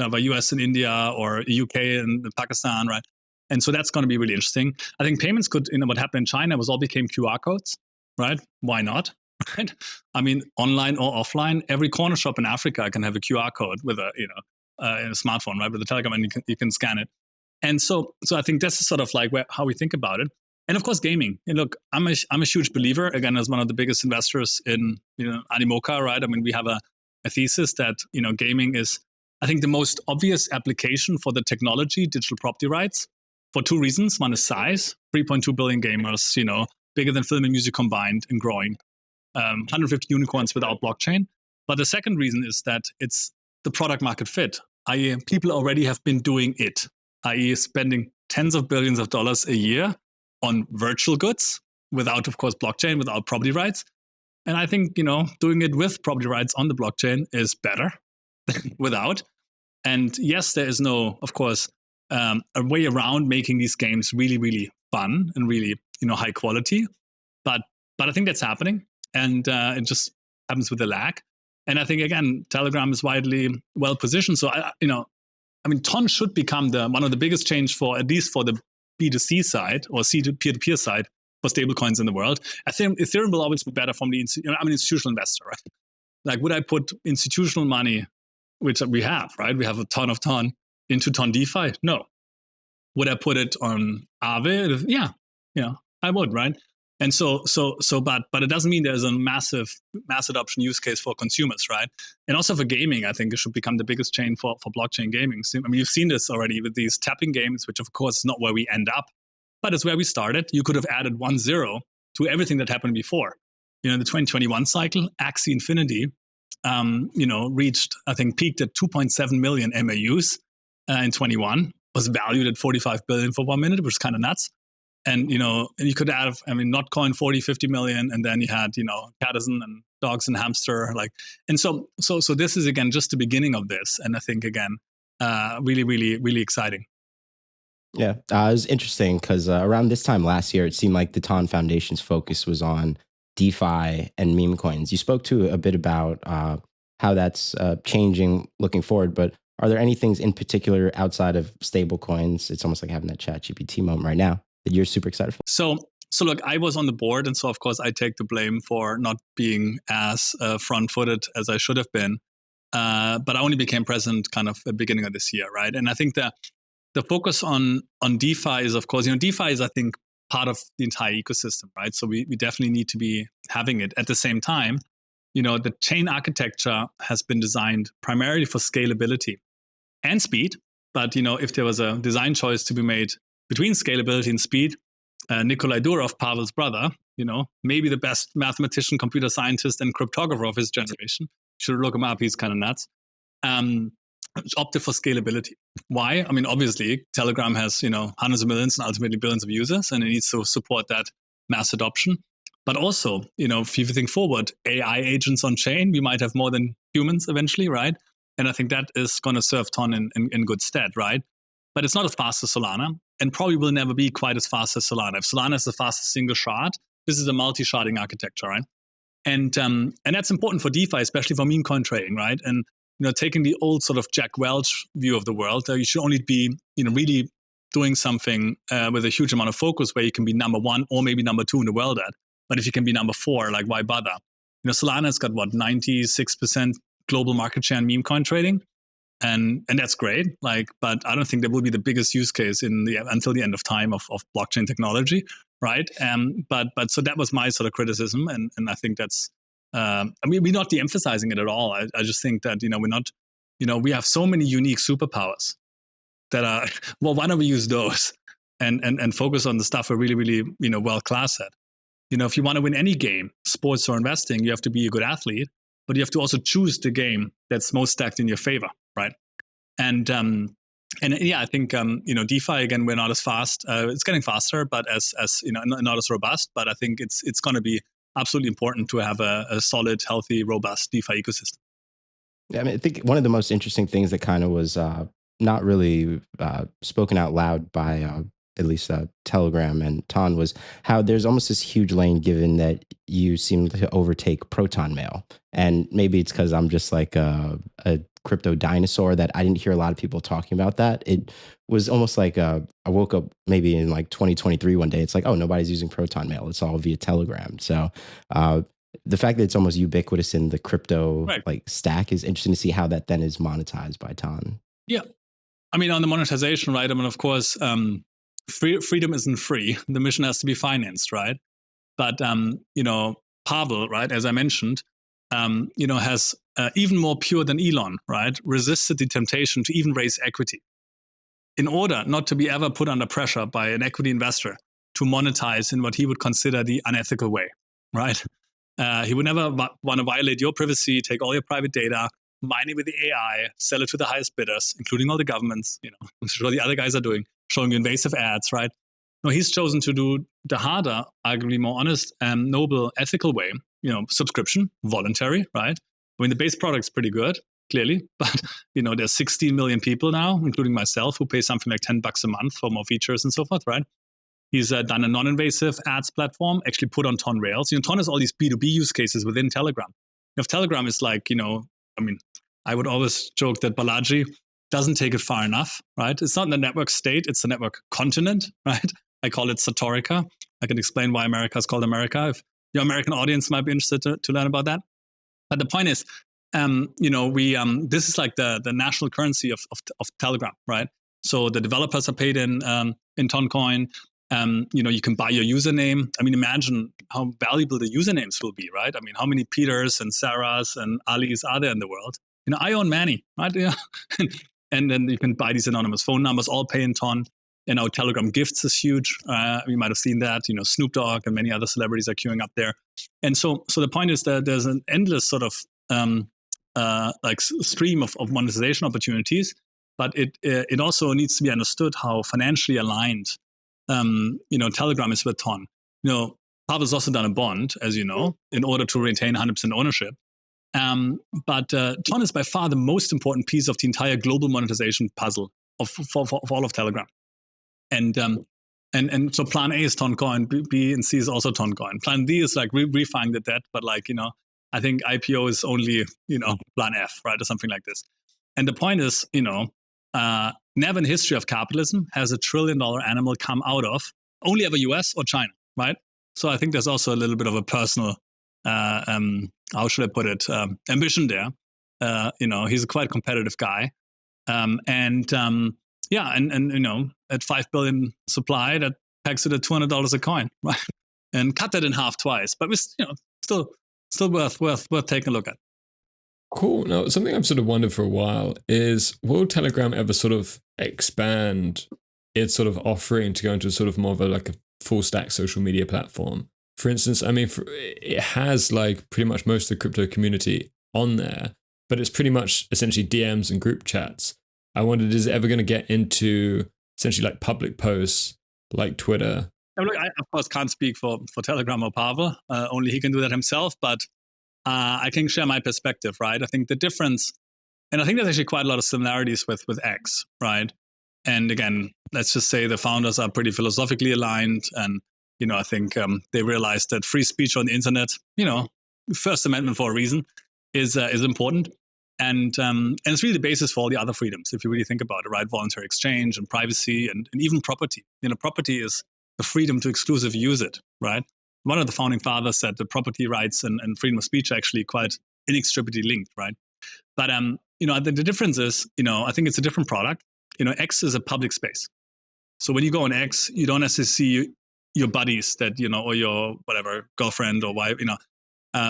by US and India or UK and Pakistan, right? And so that's going to be really interesting. I think payments could, what happened in China was all became QR codes, right? Why not? Right? I mean, online or offline, every corner shop in Africa can have a QR code with a, a smartphone, right? With a Telegram, and you can scan it. And so I think this is sort of like how we think about it. And of course, gaming. And look, I'm a huge believer, again, as one of the biggest investors in, Animoca, right? I mean, we have a thesis that, gaming is, I think, the most obvious application for the technology, digital property rights, for two reasons. One is size, 3.2 billion gamers, bigger than film and music combined and growing, 150 unicorns without blockchain. But the second reason is that it's the product market fit, i.e. people already have been doing it, i.e. spending tens of billions of dollars a year on virtual goods without, of course, blockchain, without property rights. And I think, doing it with property rights on the blockchain is better than without. And yes, there is no, of course, a way around making these games really, really fun and really, high quality. But I think that's happening. And it just happens with a lag. And I think, again, Telegram is widely well positioned. So, Ton should become one of the biggest change for, at least for the B2C side or peer-to-peer side for stablecoins in the world. I think Ethereum will always be better from the, I'm an institutional investor, right? Like, would I put institutional money, which we have, right? We have a ton into Ton DeFi? No. Would I put it on Aave? Yeah, I would, right? And but it doesn't mean there's a mass adoption use case for consumers, right? And also for gaming, I think it should become the biggest chain for blockchain gaming. I mean, you've seen this already with these tapping games, which of course is not where we end up, but it's where we started. You could have added 1-0 to everything that happened before. The 2021 cycle, Axie Infinity, reached, I think, peaked at 2.7 million MAUs in 21, was valued at 45 billion for 1 minute, which is kind of nuts. And, and you could have, Notcoin 40, 50 million, and then you had, Catizen and Dogs and Hamster, and so this is, again, just the beginning of this. And I think, again, really, really, really exciting. Yeah, it was interesting because around this time last year, it seemed like the Ton Foundation's focus was on DeFi and meme coins. You spoke to a bit about how that's changing looking forward, but are there any things in particular outside of stable coins? It's almost like having that ChatGPT moment right now that you're super excited for? So look, I was on the board, and so of course I take the blame for not being as front-footed as I should have been. But I only became president kind of at the beginning of this year, right? And I think that the focus on DeFi is, of course, DeFi is, I think, part of the entire ecosystem, right? So we definitely need to be having it. At the same time, the chain architecture has been designed primarily for scalability and speed. But, if there was a design choice to be made between scalability and speed, Nikolai Durov, Pavel's brother, maybe the best mathematician, computer scientist, and cryptographer of his generation, should look him up, he's kind of nuts, opted for scalability. Why? I mean, obviously, Telegram has, hundreds of millions and ultimately billions of users, and it needs to support that mass adoption. But also, if you think forward, AI agents on chain, we might have more than humans eventually, right? And I think that is going to serve Ton in good stead, right? But it's not as fast as Solana, and probably will never be quite as fast as Solana. If Solana is the fastest single shard, this is a multi-sharding architecture, right? And that's important for DeFi, especially for meme coin trading, right? And taking the old sort of Jack Welch view of the world, you should only be really doing something with a huge amount of focus where you can be number one or maybe number two in the world at. But if you can be number four, like why bother? Solana's got 96% global market share in meme coin trading, and that's great. But I don't think that will be the biggest use case until the end of time of blockchain technology, right? But so that was my sort of criticism, and I think that's we're not de-emphasizing it at all. I just think that we're not, we have so many unique superpowers that are why don't we use those and focus on the stuff we're really really world class at. If you want to win any game, sports or investing, you have to be a good athlete, but you have to also choose the game that's most stacked in your favor, right? And yeah, I think DeFi again, we're not as fast. It's getting faster, but as not as robust. But I think it's going to be absolutely important to have a solid, healthy, robust DeFi ecosystem. Yeah, I think one of the most interesting things that kind of was not really spoken out loud by at least Telegram and Ton was how there's almost this huge lane given that you seem to overtake Proton Mail. And maybe it's because I'm just like a crypto dinosaur that I didn't hear a lot of people talking about that. It was almost like I woke up maybe in like 2023 one day. It's like, oh, nobody's using Proton Mail. It's all via Telegram. So the fact that it's almost ubiquitous in the crypto stack is interesting to see how that then is monetized by Ton. Yeah. I mean, on the monetization, right? I mean, of course, freedom isn't free. The mission has to be financed, right? But Pavel, right, as I mentioned, has even more pure than Elon, right, resisted the temptation to even raise equity in order not to be ever put under pressure by an equity investor to monetize in what he would consider the unethical way, right? He would never want to violate your privacy, take all your private data, mine it with the AI, sell it to the highest bidders, including all the governments, I'm sure the other guys are doing, showing you invasive ads, right? No, he's chosen to do the harder, arguably more honest and noble, ethical way, subscription, voluntary, right? I mean, the base product's pretty good, clearly, but, there's 16 million people now, including myself, who pay something like $10 a month for more features and so forth, right? He's done a non-invasive ads platform, actually put on Ton Rails. Ton has all these B2B use cases within Telegram. If Telegram is like, I would always joke that Balaji doesn't take it far enough, right? It's not the network state, it's the network continent, right? I call it Satorica. I can explain why America is called America if your American audience might be interested to learn about that. But the point is, this is like the national currency of Telegram, right? So the developers are paid in Toncoin. You can buy your username. I mean, imagine how valuable the usernames will be, right? I mean, how many Peters and Sarahs and Alis are there in the world? I own many, right? Yeah. And then you can buy these anonymous phone numbers, all pay in Ton. And our Telegram gifts is huge. You might have seen that. Snoop Dogg and many other celebrities are queuing up there. And so the point is that there's an endless sort of stream of monetization opportunities, but it also needs to be understood how financially aligned Telegram is with Ton. Pavel's also done a bond, as you know, in order to retain 100% ownership. But Ton is by far the most important piece of the entire global monetization puzzle for all of Telegram. And so Plan A is Toncoin, B and C is also Toncoin. Plan D is like refining the debt, but I think IPO is only Plan F, right, or something like this. And the point is, never in the history of capitalism has a $1 trillion animal come out of only ever US or China, right? So I think there's also a little bit of a personal, how should I put it, ambition there. He's a quite competitive guy. At 5 billion supply, that pegs it at $200 a coin, right? And cut that in half twice, but we're still worth taking a look at. Cool. Now, something I've sort of wondered for a while is, will Telegram ever sort of expand its sort of offering to go into sort of more of a full stack social media platform? For instance, I mean, it has like pretty much most of the crypto community on there, but it's pretty much essentially DMs and group chats. I wondered, is it ever going to get into essentially like public posts like Twitter Look, I of course can't speak for Telegram or Pavel. Only he can do that himself. But I can share my perspective, right? I think the difference, and I think there's actually quite a lot of similarities with X, right? And again, let's just say the founders are pretty philosophically aligned, and I think they realized that free speech on the internet, First Amendment for a reason, is important. And it's really the basis for all the other freedoms, if you really think about it, right? Voluntary exchange and privacy and even property. Property is the freedom to exclusively use it, right? One of the founding fathers said that property rights and freedom of speech are actually quite inextricably linked, right? But the difference is, I think it's a different product. X is a public space. So when you go on X, you don't necessarily see your buddies that, or your whatever girlfriend or wife,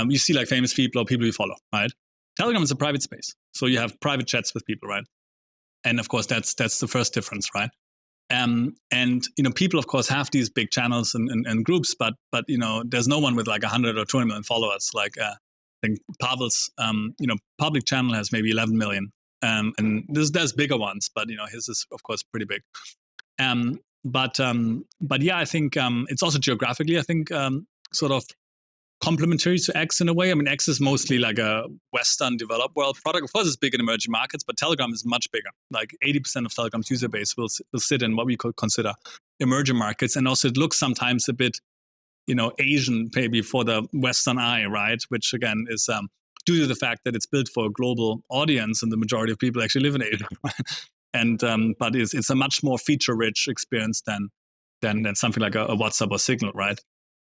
you see like famous people or people you follow, right? Telegram is a private space. So you have private chats with people, right? And of course, that's the first difference, right? And people, of course, have these big channels and groups, but there's no one with like 100 or 200 million followers. Like I think Pavel's, public channel has maybe 11 million. And there's bigger ones, but his is of course pretty big. But yeah, I think it's also geographically, I think, sort of complementary to X in a way. I mean, X is mostly like a Western developed world product. Of course, it's big in emerging markets, but Telegram is much bigger. Like 80% of Telegram's user base will sit in what we could consider emerging markets. And also it looks sometimes a bit, Asian maybe for the Western eye, right? Which again is due to the fact that it's built for a global audience and the majority of people actually live in Asia. And but it's a much more feature-rich experience than something like a WhatsApp or Signal, right?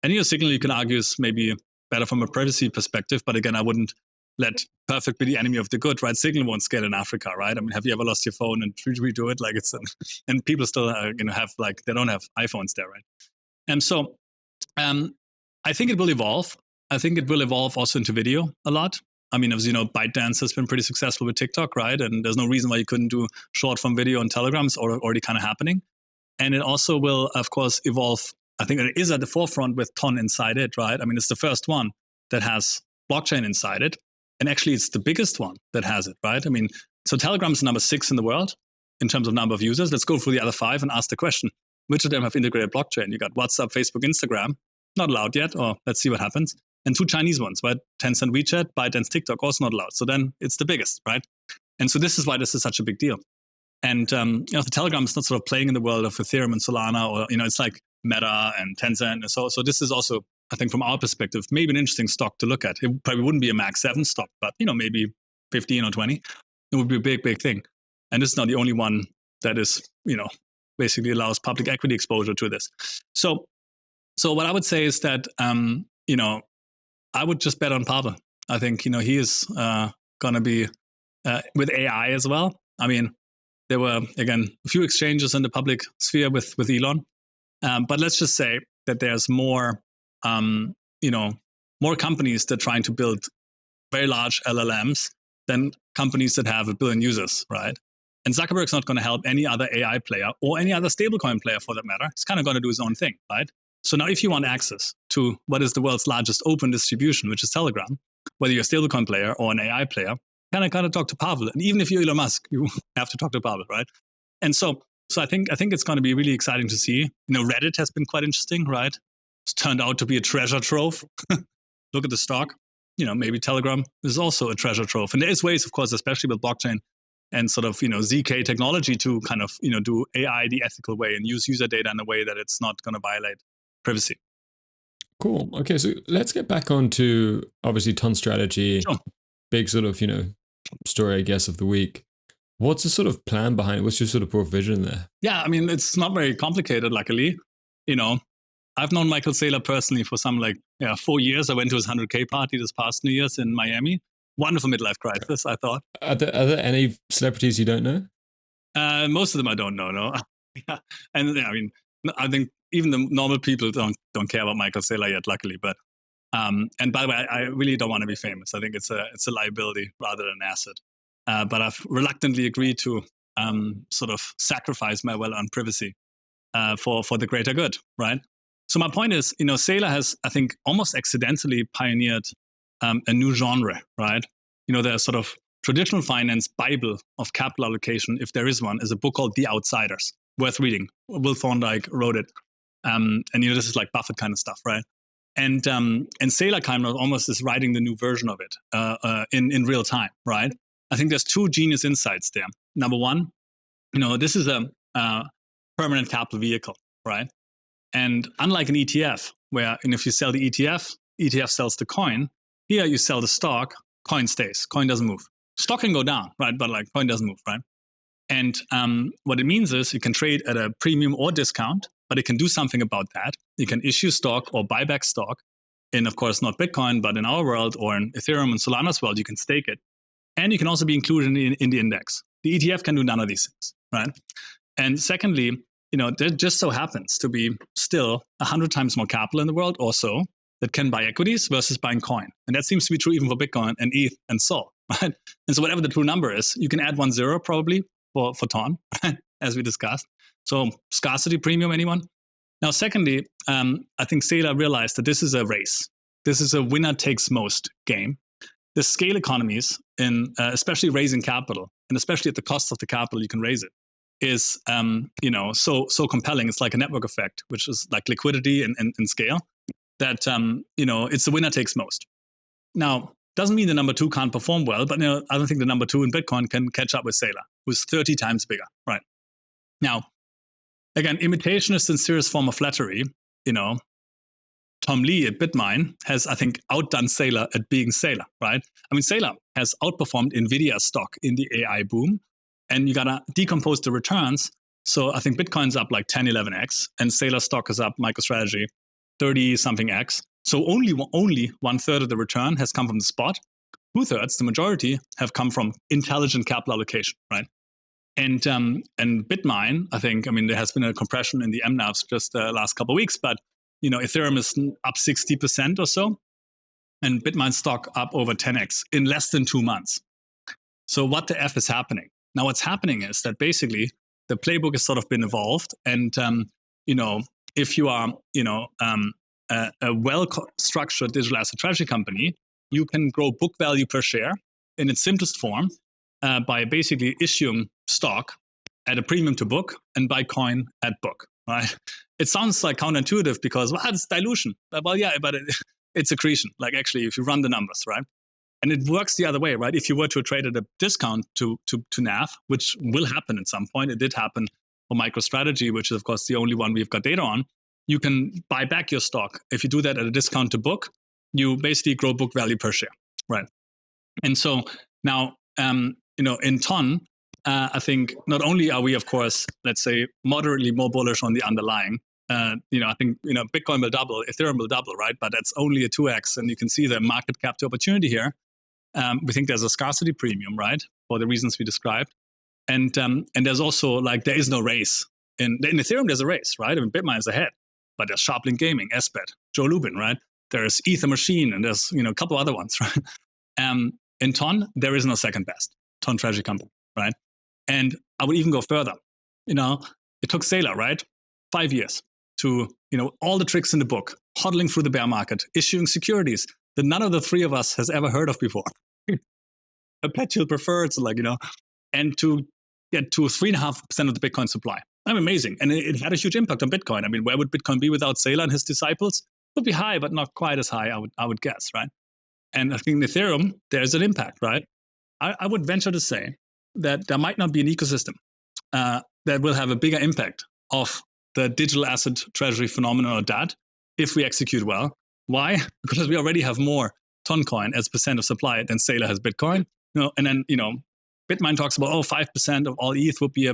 And Signal, you can argue, is maybe better from a privacy perspective, but again, I wouldn't let perfect be the enemy of the good, right? Signal won't scale in Africa, right? I mean, have you ever lost your phone and redo it? Like it's, and people still, have like, they don't have iPhones there, right? And so, I think it will evolve. I think it will evolve also into video a lot. I mean, as you know, ByteDance has been pretty successful with TikTok, right? And there's no reason why you couldn't do short form video on Telegram. It's already kind of happening. And it also will, of course, evolve. I think it is at the forefront with Ton inside it, right? I mean, it's the first one that has blockchain inside it. And actually, it's the biggest one that has it, right? I mean, so Telegram's number 6 in the world in terms of number of users. Let's go through the other 5 and ask the question, which of them have integrated blockchain? You got WhatsApp, Facebook, Instagram, not allowed yet, or let's see what happens. And 2 Chinese ones, right? Tencent WeChat, ByteDance TikTok, also not allowed. So then it's the biggest, right? And so this is why this is such a big deal. And, the Telegram is not sort of playing in the world of Ethereum and Solana, or, it's like Meta and Tencent. And so this is also, I think from our perspective, maybe an interesting stock to look at. It probably wouldn't be a Max 7 stock, but, maybe 15 or 20. It would be a big, big thing. And this is not the only one that is, basically allows public equity exposure to this. So what I would say is that, I would just bet on Pavel. I think, he is going to be with AI as well. I mean, there were, again, a few exchanges in the public sphere with Elon. But let's just say that there's more, more companies that are trying to build very large LLMs than companies that have 1 billion users, right? And Zuckerberg's not going to help any other AI player or any other stablecoin player for that matter. He's kind of going to do his own thing, right? So now if you want access to what is the world's largest open distribution, which is Telegram, whether you're a stablecoin player or an AI player, kind of talk to Pavel. And even if you're Elon Musk, you have to talk to Pavel, right? And so I think it's going to be really exciting to see. Reddit has been quite interesting, right? It's turned out to be a treasure trove. Look at the stock. Maybe Telegram is also a treasure trove. And there's ways, of course, especially with blockchain and sort of, ZK technology to kind of, do AI the ethical way and use user data in a way that it's not going to violate privacy. Cool. Okay, so let's get back on to obviously Ton strategy. Sure. Big sort of, story, I guess, of the week. What's the sort of plan behind it? What's your sort of broad vision there? Yeah, I mean, it's not very complicated, luckily. I've known Michael Saylor personally for 4 years. I went to his 100K party this past New Year's in Miami. Wonderful midlife crisis, I thought. Are there any celebrities you don't know? Most of them I don't know, no. Yeah. And I mean, I think even the normal people don't care about Michael Saylor yet, luckily. But and by the way, I really don't want to be famous. I think it's a liability rather than an asset. But I've reluctantly agreed to sort of sacrifice my well-earned privacy for the greater good, right? So my point is, Saylor has, I think, almost accidentally pioneered a new genre, right? The sort of traditional finance Bible of capital allocation, if there is one, is a book called The Outsiders, worth reading. Will Thorndike wrote it. And this is like Buffett kind of stuff, right? And Saylor kind of almost is writing the new version of it in real time, right? I think there's two genius insights there. Number one, this is a permanent capital vehicle, right? And unlike an ETF, where if you sell the ETF sells the coin. Here you sell the stock, coin stays, coin doesn't move. Stock can go down, right? But like coin doesn't move, right? And what it means is you can trade at a premium or discount, but it can do something about that. You can issue stock or buy back stock in, of course, not Bitcoin, but in our world or in Ethereum and Solana's world, you can stake it. And you can also be included in the index. The ETF can do none of these things, right? And secondly, there just so happens to be still 100 times more capital in the world or so that can buy equities versus buying coin. And that seems to be true even for Bitcoin and ETH and Sol, right? And so whatever the true number is, you can add 1 0 probably for TON, as we discussed. So scarcity premium, anyone? Now, secondly, I think Saylor realized that this is a race. This is a winner takes most game. The scale economies in especially raising capital, and especially at the cost of the capital you can raise it, is so compelling. It's like a network effect, which is like liquidity and scale, that it's the winner takes most. Now, doesn't mean the number two can't perform well, but I don't think the number two in Bitcoin can catch up with Saylor, who's 30 times bigger, right? Now, again, imitation is the sincerest form of flattery. Tom Lee at BitMine has, I think, outdone Saylor at being Saylor, right? I mean, Saylor has outperformed NVIDIA stock in the AI boom, and you got to decompose the returns. So I think Bitcoin's up like 10, 11x, and Saylor stock is up, MicroStrategy, 30-something x. So only 1/3 of the return has come from the spot. 2/3, the majority, have come from intelligent capital allocation, right? And BitMine, I think, there has been a compression in the MNAVs just the last couple of weeks, but Ethereum is up 60% or so, and BitMine stock up over 10x in less than 2 months. So what the F is happening? Now what's happening is that basically the playbook has sort of been evolved, and if you are a well-structured digital asset treasury company, you can grow book value per share in its simplest form by basically issuing stock at a premium to book and buy coin at book, right? It sounds like counterintuitive because, it's dilution. Well, yeah, but it's accretion. Like actually, if you run the numbers, right? And it works the other way, right? If you were to trade at a discount to NAV, which will happen at some point, it did happen for MicroStrategy, which is, of course, the only one we've got data on, you can buy back your stock. If you do that at a discount to book, you basically grow book value per share, right? And so now, in TON, I think not only are we, of course, let's say, moderately more bullish on the underlying, I think, Bitcoin will double, Ethereum will double, right? But that's only a 2x, and you can see the market cap to opportunity here. We think there's a scarcity premium, right? For the reasons we described. And there's also, like, there is no race. In Ethereum, there's a race, right? BitMine is ahead, but there's Sharplink Gaming, SBET, Joe Lubin, right? There's Ether Machine, and there's, a couple other ones, right? In TON, there is no second best TON treasury company, right? And I would even go further. It took Saylor, right? 5 years to, all the tricks in the book, hodling through the bear market, issuing securities that none of the three of us has ever heard of before. Perpetual preferreds, and to get to 3.5% of the Bitcoin supply. Amazing. And it had a huge impact on Bitcoin. Where would Bitcoin be without Saylor and his disciples? It would be high, but not quite as high, I would guess, right? And I think in Ethereum, there's an impact, right? I would venture to say that there might not be an ecosystem that will have a bigger impact of the digital asset treasury phenomenon, or DAT, if we execute well. Why? Because we already have more TON coin as percent of supply than Saylor has Bitcoin. And then, BitMine talks about, 5% of all ETH would be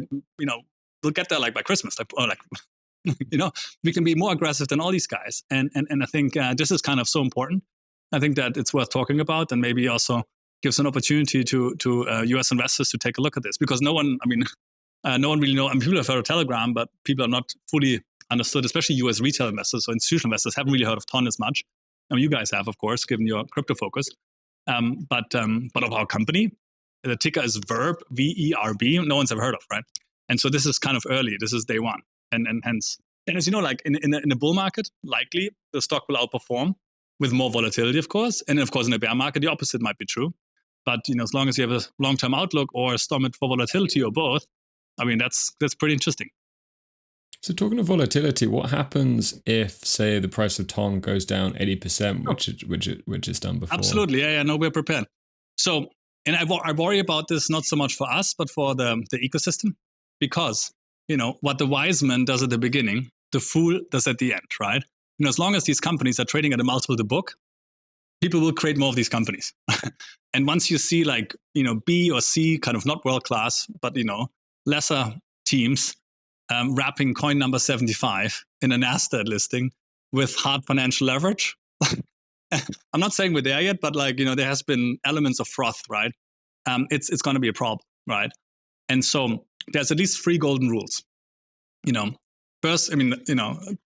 we'll get there like by Christmas. We can be more aggressive than all these guys. And I think this is kind of so important. I think that it's worth talking about, and maybe also gives an opportunity to US investors to take a look at this, because no one really knows. People have heard of Telegram, but people are not fully understood, especially US retail investors or institutional investors haven't really heard of TON as much. You guys have, of course, given your crypto focus. But of our company, the ticker is VERB, VERB. No one's ever heard of, right? And so this is kind of early. This is day one. And hence, and as you know, like in a bull market, likely the stock will outperform with more volatility, of course. And of course, in a bear market, the opposite might be true. But as long as you have a long-term outlook or a stomach for volatility or both, that's pretty interesting. So talking of volatility, what happens if, say, the price of TON goes down 80%, which is done before? Absolutely, yeah, no, we're prepared. So, and I worry about this not so much for us, but for the ecosystem, because what the wise man does at the beginning, the fool does at the end, right? As long as these companies are trading at a multiple to book, people will create more of these companies. And once you see B or C kind of not world class, but lesser teams wrapping coin number 75 in a NASDAQ listing with hard financial leverage. I'm not saying we're there yet, but there has been elements of froth, right? It's going to be a problem, right? And so there's at least 3 golden rules. First,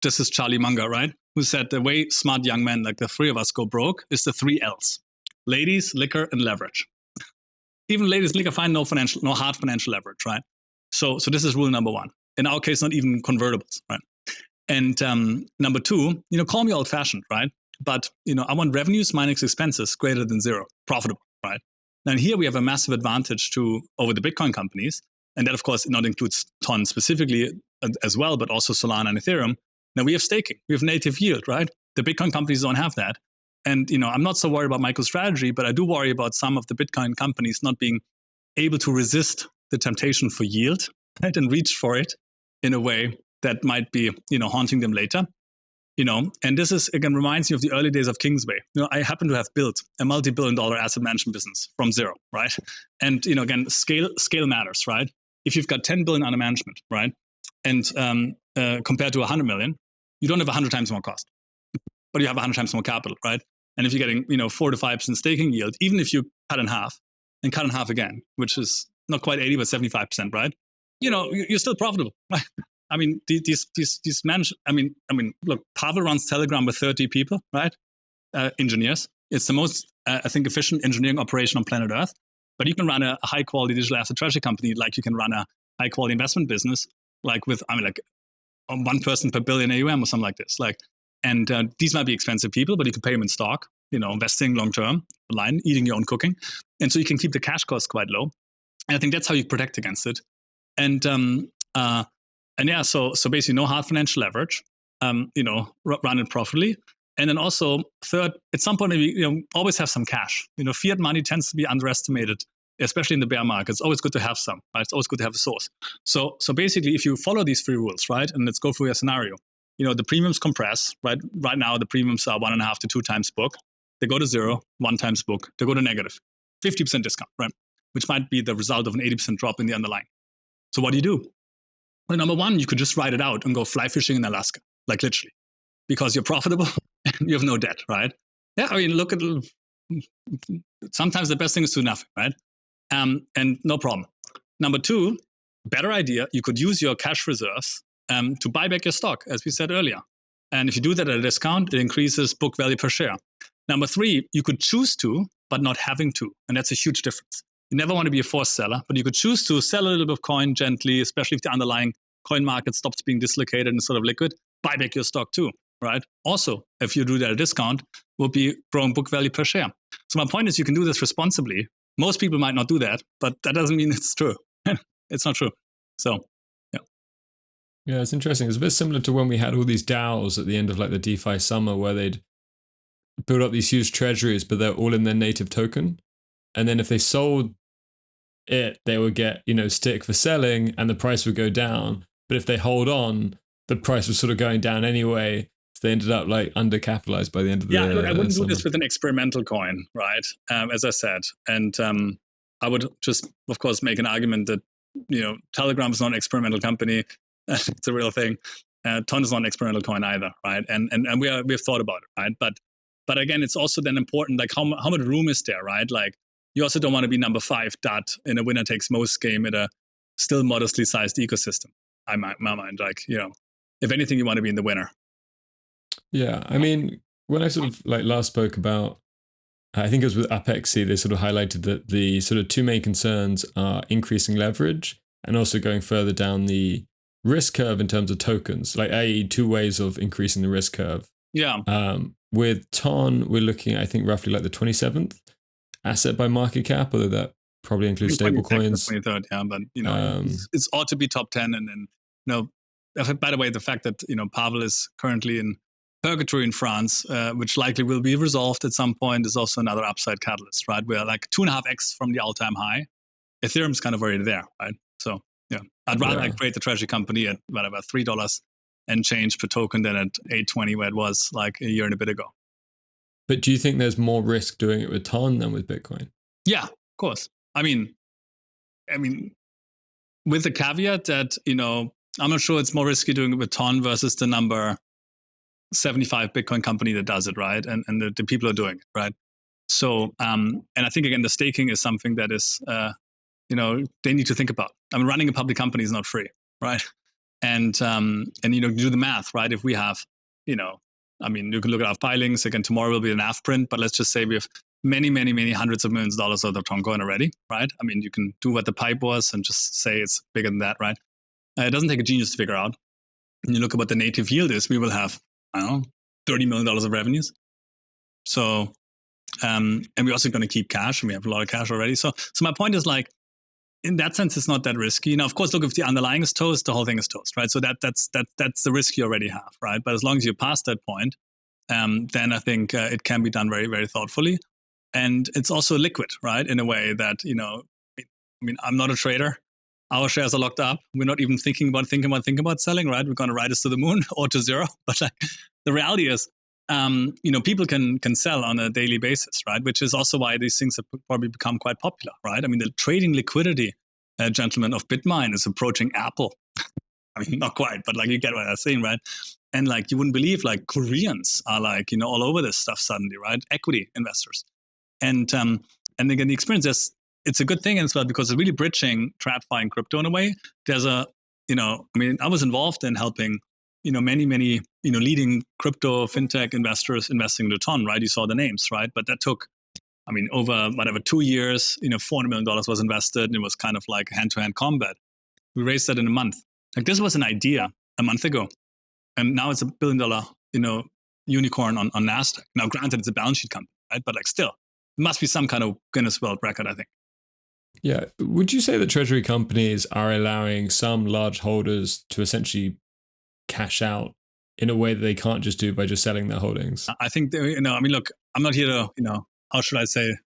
this is Charlie Munger, right? Who said the way smart young men like the 3 of us go broke is the 3 L's: ladies, liquor, and leverage. Even ladies, liquor find no hard financial leverage, right? So this is rule number 1. In our case, not even convertibles, right? And number 2, call me old-fashioned, right? But I want revenues minus expenses greater than 0, profitable, right? Now here we have a massive advantage over the Bitcoin companies, and that of course not includes TON specifically as well, but also Solana and Ethereum. Now we have staking, we have native yield, right? The Bitcoin companies don't have that, and I'm not so worried about MicroStrategy, but I do worry about some of the Bitcoin companies not being able to resist the temptation for yield, right, and reach for it in a way that might be haunting them later. And this is, again, reminds me of the early days of Kingsway. I happen to have built a multi-billion-dollar asset management business from 0, right? And, again, scale matters, right? If you've got 10 billion under management, right? And compared to 100 million, you don't have 100 times more cost, but you have 100 times more capital, right? And if you're getting, 4 to 5% staking yield, even if you cut in half and cut in half again, which is not quite 80, but 75%, right? You're still profitable, right? I mean, these look, Pavel runs Telegram with 30 people, right? Engineers. It's the most, I think, efficient engineering operation on planet Earth. But you can run a high-quality digital asset treasury company like you can run a high-quality investment business, with 1 person per billion AUM or something like this. And these might be expensive people, but you can pay them in stock, investing long-term, eating your own cooking. And so you can keep the cash costs quite low. And I think that's how you protect against it. And yeah, so basically no hard financial leverage, run it properly. And then also third, at some point, always have some cash. Fiat money tends to be underestimated, especially in the bear market. It's always good to have some, right? It's always good to have a source. So basically, if you follow these 3 rules, right, and let's go through your scenario, the premiums compress, right? Right now, the premiums are 1.5 to 2 times book. They go to 0, 1 times book. They go to negative, 50% discount, right? Which might be the result of an 80% drop in the underlying. So what do? Well, number 1, you could just ride it out and go fly fishing in Alaska, literally, because you're profitable and you have no debt, right? Yeah, look at, sometimes the best thing is to do nothing, right? And no problem. Number 2, better idea, you could use your cash reserves to buy back your stock, as we said earlier. And if you do that at a discount, it increases book value per share. Number 3, you could choose to, but not having to. And that's a huge difference. You never want to be a forced seller, but you could choose to sell a little bit of coin gently, especially if the underlying coin market stops being dislocated and sort of liquid, buy back your stock too, right? Also, if you do that at a discount, will be growing book value per share. So my point is you can do this responsibly. Most people might not do that, but that doesn't mean it's true. It's not true. So, yeah. Yeah, it's interesting. It's a bit similar to when we had all these DAOs at the end of the DeFi summer where they'd build up these huge treasuries, but they're all in their native token. And then if they sold it, they would get, stick for selling and the price would go down. But if they hold on, the price was sort of going down anyway. So they ended up undercapitalized by the end of the year. Yeah, look, I wouldn't do this with an experimental coin, right? As I said. And I would just, of course, make an argument that, Telegram is not an experimental company. It's a real thing. TON is not an experimental coin either, right? And we've thought about it, right? But again, it's also then important, how much room is there, right? You also don't want to be number 5 dot in a winner takes most game in a still modestly sized ecosystem. My mind, if anything, you want to be in the winner. Yeah, when I sort of last spoke about, I think it was with Apexi, they sort of highlighted that the sort of 2 main concerns are increasing leverage and also going further down the risk curve in terms of tokens, i.e. 2 ways of increasing the risk curve. Yeah. With TON, we're looking at, I think, roughly the 27th asset by market cap, although that probably includes stablecoins. 23rd, yeah, but it ought to be top 10, and then by the way, the fact that Pavel is currently in purgatory in France, which likely will be resolved at some point, is also another upside catalyst, right? We're like 2.5x from the all-time high. Ethereum's kind of already there, right? So yeah, I'd rather create the treasury company at whatever $3 and change per token than at $8.20 where it was like a year and a bit ago. But do you think there's more risk doing it with TON than with Bitcoin? Yeah, of course. I mean, with the caveat that, I'm not sure it's more risky doing it with TON versus the number 75 Bitcoin company that does it, right? And the people are doing it, right? So, and I think, again, the staking is something that is, they need to think about. I mean, running a public company is not free, right? And do the math, right? If we have, you can look at our filings. Again, tomorrow will be an NAV print, but let's just say we have many, many, many hundreds of millions of dollars of the TON coin already, right? I mean, you can do what the pipe was and just say it's bigger than that, right? It doesn't take a genius to figure out. When you look at what the native yield is, we will have, $30 million of revenues. So, and we're also going to keep cash, and we have a lot of cash already. So my point is, like, in that sense, it's not that risky. Now, of course, look, if the underlying is toast, the whole thing is toast, right? So that's the risk you already have, right? But as long as you're past that point, then I think it can be done very, very thoughtfully. And it's also liquid, right? In a way that, I'm not a trader. Our shares are locked up. We're not even thinking about selling, right? We're going to ride us to the moon or to zero. But the reality is, people can sell on a daily basis, right? Which is also why these things have probably become quite popular, right? I mean, the trading liquidity, gentlemen, of Bitmine is approaching Apple. I mean, not quite, but like, you get what I'm saying, right? And like, you wouldn't believe, like, Koreans are like, all over this stuff suddenly, right? Equity investors. And again, the experience is, it's a good thing as well, because it's really bridging TradFi and crypto in a way. There's I was involved in helping, many, leading crypto fintech investors investing in a ton, right? You saw the names, right? But that took, over 2 years, $400 million was invested, and it was kind of like hand-to-hand combat. We raised that in a month. Like, this was an idea a month ago, and now it's $1 billion, unicorn on NASDAQ. Now, granted, it's a balance sheet company, right? But like, still, it must be some kind of Guinness World Record, I think. Yeah. Would you say that treasury companies are allowing some large holders to essentially cash out in a way that they can't just do by just selling their holdings? I think, look, I'm not here to, how should I say,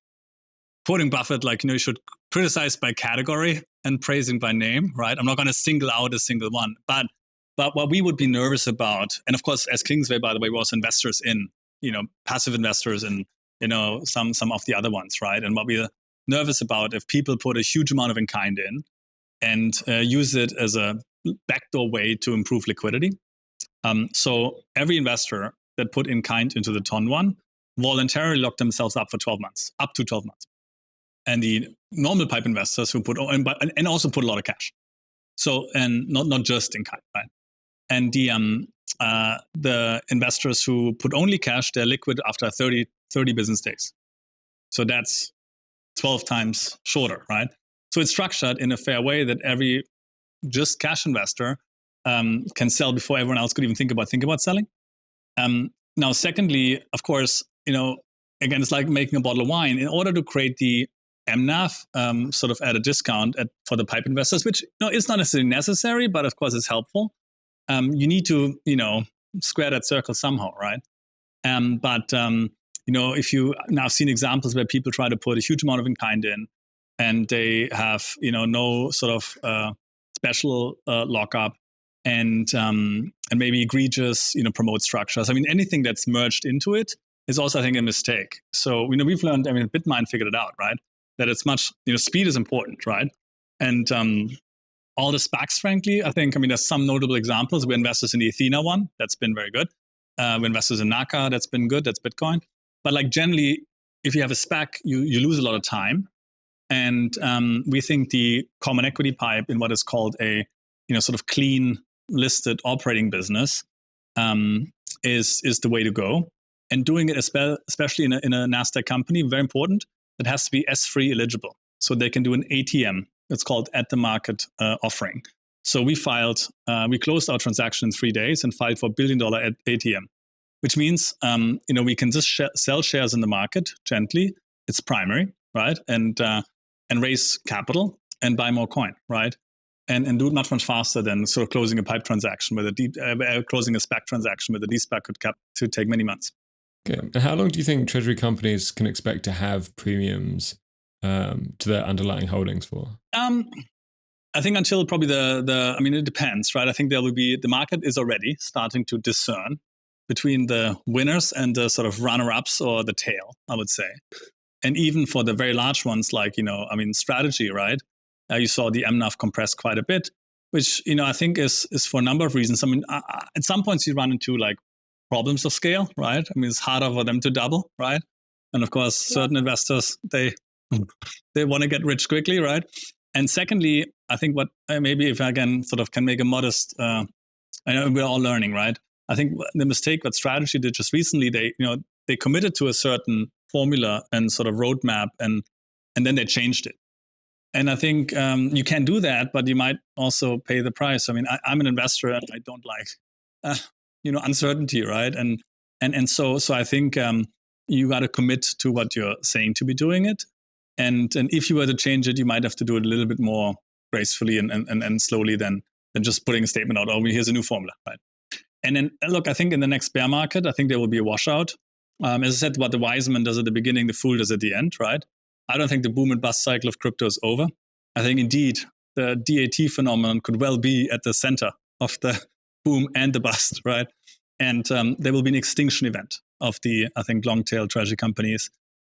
quoting Buffett, like, you should criticize by category and praising by name, right? I'm not going to single out a single one. But what we would be nervous about, and of course, as Kingsway, by the way, we're also investors in, passive investors in, some of the other ones, right? And what we're nervous about, if people put a huge amount of in-kind in and use it as a backdoor way to improve liquidity. So every investor that put in-kind into the TON one voluntarily locked themselves up for 12 months, up to 12 months. And the normal pipe investors who put, and also put a lot of cash. So, and not just in-kind, right? And the investors who put only cash, they're liquid after 30 business days. So that's 12 times shorter, right? So it's structured in a fair way that every just cash investor can sell before everyone else could even think about selling. Now, secondly, of course, again, it's like making a bottle of wine. In order to create the MNAV sort of at a discount for the pipe investors, which is not necessarily necessary, but of course it's helpful. You need to, square that circle somehow, right? But if you now seen examples where people try to put a huge amount of in-kind in, and they have, no sort of special lockup, and maybe egregious, promote structures. I mean, anything that's merged into it is also, I think, a mistake. So, we've learned, Bitmine figured it out, right? That it's much, speed is important, right? And all the SPACs, frankly, I think, there's some notable examples. We're investors in the Athena one. That's been very good. We're investors in Naka. That's been good. That's Bitcoin. But like, generally, if you have a SPAC, you lose a lot of time. And we think the common equity pipe in what is called a, sort of clean listed operating business is the way to go. And doing it, especially in a NASDAQ company, very important. It has to be S3 eligible. So they can do an ATM. It's called at the market offering. So we closed our transaction in 3 days and filed for $1 billion ATM, which means, we can just sell shares in the market gently. It's primary, right? And raise capital and buy more coin, right? and do it much, much faster than sort of closing a pipe transaction with closing a SPAC transaction with a de-SPAC could take many months. Okay. And how long do you think treasury companies can expect to have premiums to their underlying holdings for? I think until probably it depends, right? I think the market is already starting to discern between the winners and the sort of runner-ups or the tail, I would say. And even for the very large ones, like, strategy, right? You saw the MNAV compress quite a bit, which, I think is for a number of reasons. At some points you run into like problems of scale, right? It's harder for them to double, right? And of course, certain investors, they want to get rich quickly, right? And secondly, I think what maybe if I can make a modest, I know we're all learning, right? I think the mistake what strategy did just recently, they committed to a certain formula and sort of roadmap, and then they changed it. And I think you can do that, but you might also pay the price. I'm an investor and I don't like, uncertainty, right? And so I think you got to commit to what you're saying to be doing it. And if you were to change it, you might have to do it a little bit more gracefully and slowly than just putting a statement out, oh, here's a new formula, right? And then, look, I think in the next bear market, I think there will be a washout. As I said, what the wise man does at the beginning, the fool does at the end, right? I don't think the boom and bust cycle of crypto is over. I think indeed the DAT phenomenon could well be at the center of the boom and the bust, right? And there will be an extinction event of the, I think, long-tail treasury companies.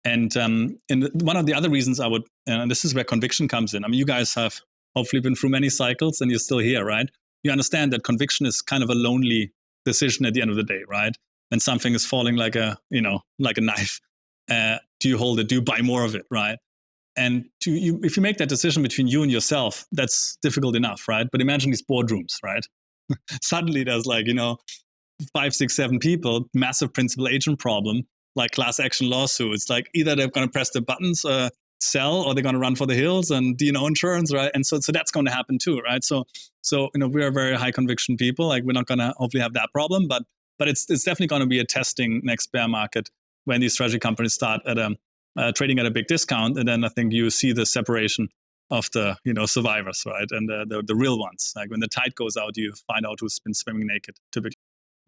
And one of the other reasons I would, and this is where conviction comes in. You guys have hopefully been through many cycles and you're still here, right? You understand that conviction is kind of a lonely decision at the end of the day, right? When something is falling like a knife, do you hold it? Do you buy more of it, right? And if you make that decision between you and yourself, that's difficult enough, right? But imagine these boardrooms, right? Suddenly there's 5, 6, 7 people, massive principal agent problem, like class action lawsuits. Like either they're going to press the buttons, sell, or they're going to run for the hills and insurance, right? And so that's going to happen too, right? So we are very high conviction people. Like we're not going to hopefully have that problem, but it's definitely going to be a testing next bear market when these treasury companies start at trading at a big discount, and then I think you see the separation of the survivors, right, and the real ones. Like when the tide goes out, you find out who's been swimming naked, typically.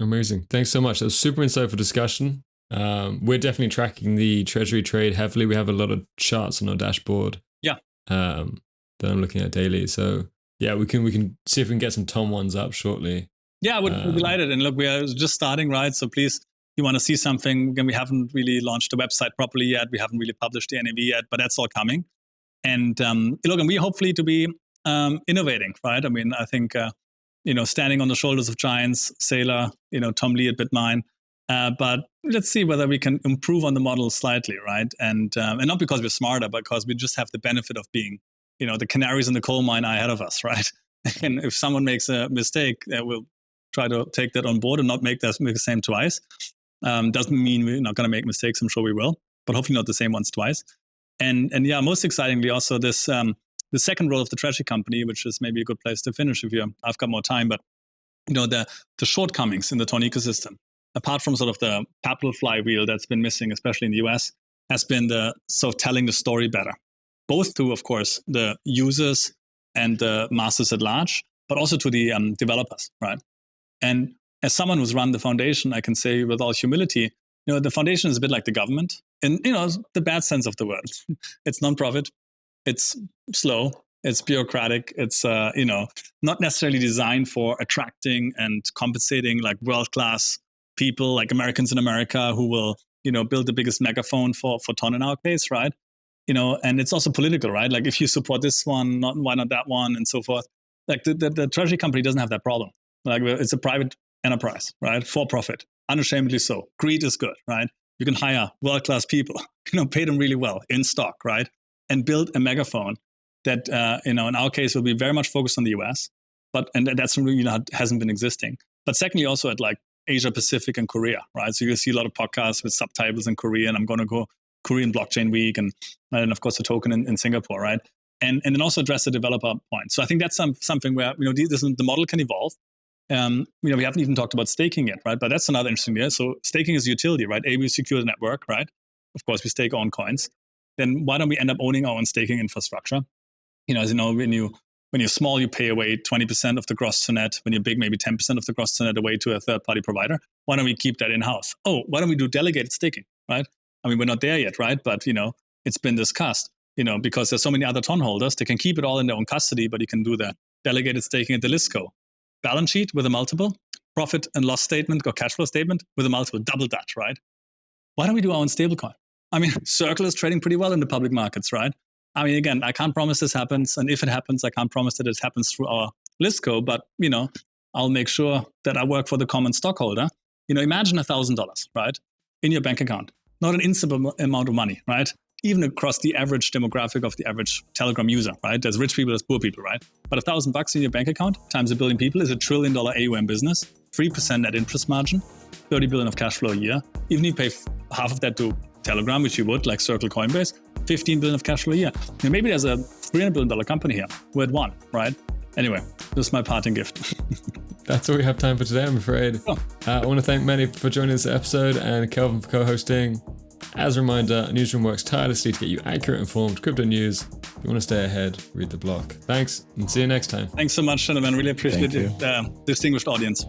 Amazing. Thanks so much. That was super insightful discussion. We're definitely tracking the treasury trade heavily. We have a lot of charts on our dashboard. Yeah. That I'm looking at daily. So yeah, we can see if we can get some Tom ones up shortly. Yeah, I would be delighted. And look, we are just starting, right? So please, you want to see something, again, we haven't really launched the website properly yet. We haven't really published the NAV yet, but that's all coming. And look, and we hopefully to be innovating, right? I think, standing on the shoulders of giants, Saylor, Tom Lee at BitMine. But let's see whether we can improve on the model slightly, right? And not because we're smarter, but because we just have the benefit of being, the canaries in the coal mine are ahead of us, right? And if someone makes a mistake, we'll try to take that on board and not make the same twice. Doesn't mean we're not going to make mistakes. I'm sure we will, but hopefully not the same ones twice. And yeah, most excitingly also this the second role of the treasury company, which is maybe a good place to finish if I've got more time. But the shortcomings in the Ton ecosystem, apart from sort of the capital flywheel that's been missing, especially in the US, has been the sort of telling the story better, both to, of course, the users and the masses at large, but also to the developers, right? And as someone who's run the foundation, I can say with all humility, the foundation is a bit like the government in, the bad sense of the word. It's nonprofit, it's slow, it's bureaucratic, it's, not necessarily designed for attracting and compensating like world-class people like Americans in America who will, build the biggest megaphone for Ton in our case, right? And it's also political, right? Like if you support this one, why not that one, and so forth. Like the treasury company doesn't have that problem. Like it's a private enterprise, right? For profit, unashamedly so. Greed is good, right? You can hire world-class people, pay them really well in stock, right? And build a megaphone that, in our case, will be very much focused on the US, and that's really hasn't been existing. But secondly, also at like Asia Pacific and Korea, right? So you'll see a lot of podcasts with subtitles in Korean. I'm going to go Korean Blockchain Week and of course a token in Singapore, right? And then also address the developer point. So I think that's something where the model can evolve. We haven't even talked about staking yet, right? But that's another interesting idea. So staking is a utility, right? We secure the network, right? Of course, we stake our own coins. Then why don't we end up owning our own staking infrastructure? As you know, when you When you're small, you pay away 20% of the gross to net. When you're big, maybe 10% of the gross to net away to a third-party provider. Why don't we keep that in-house? Oh, why don't we do delegated staking, right? I mean, we're not there yet, right? But, it's been discussed, because there's so many other ton holders. They can keep it all in their own custody, but you can do the delegated staking at the listco. Balance sheet with a multiple, profit and loss statement or cash flow statement with a multiple, double that, right? Why don't we do our own stablecoin? I mean, Circle is trading pretty well in the public markets, right? I mean, again, I can't promise this happens. And if it happens, I can't promise that it happens through our listco, but, I'll make sure that I work for the common stockholder. Imagine $1,000, right? In your bank account. Not an insignificant amount of money, right? Even across the average demographic of the average Telegram user, right? There's rich people, there's poor people, right? But $1,000 in your bank account times 1 billion people is $1 trillion AUM business, 3% net interest margin, 30 billion of cash flow a year. Even if you pay half of that to Telegram, which you would, like Circle, Coinbase, 15 billion of cash flow a year. Maybe there's a $300 billion company here. We're at one, right? Anyway, this is my parting gift. That's all we have time for today, I'm afraid. Oh. I want to thank Manny for joining this episode and Kelvin for co-hosting. As a reminder, Newsroom works tirelessly to get you accurate, informed crypto news. If you want to stay ahead, read the blog. Thanks, and see you next time. Thanks so much, gentlemen. Really appreciate it. Distinguished audience.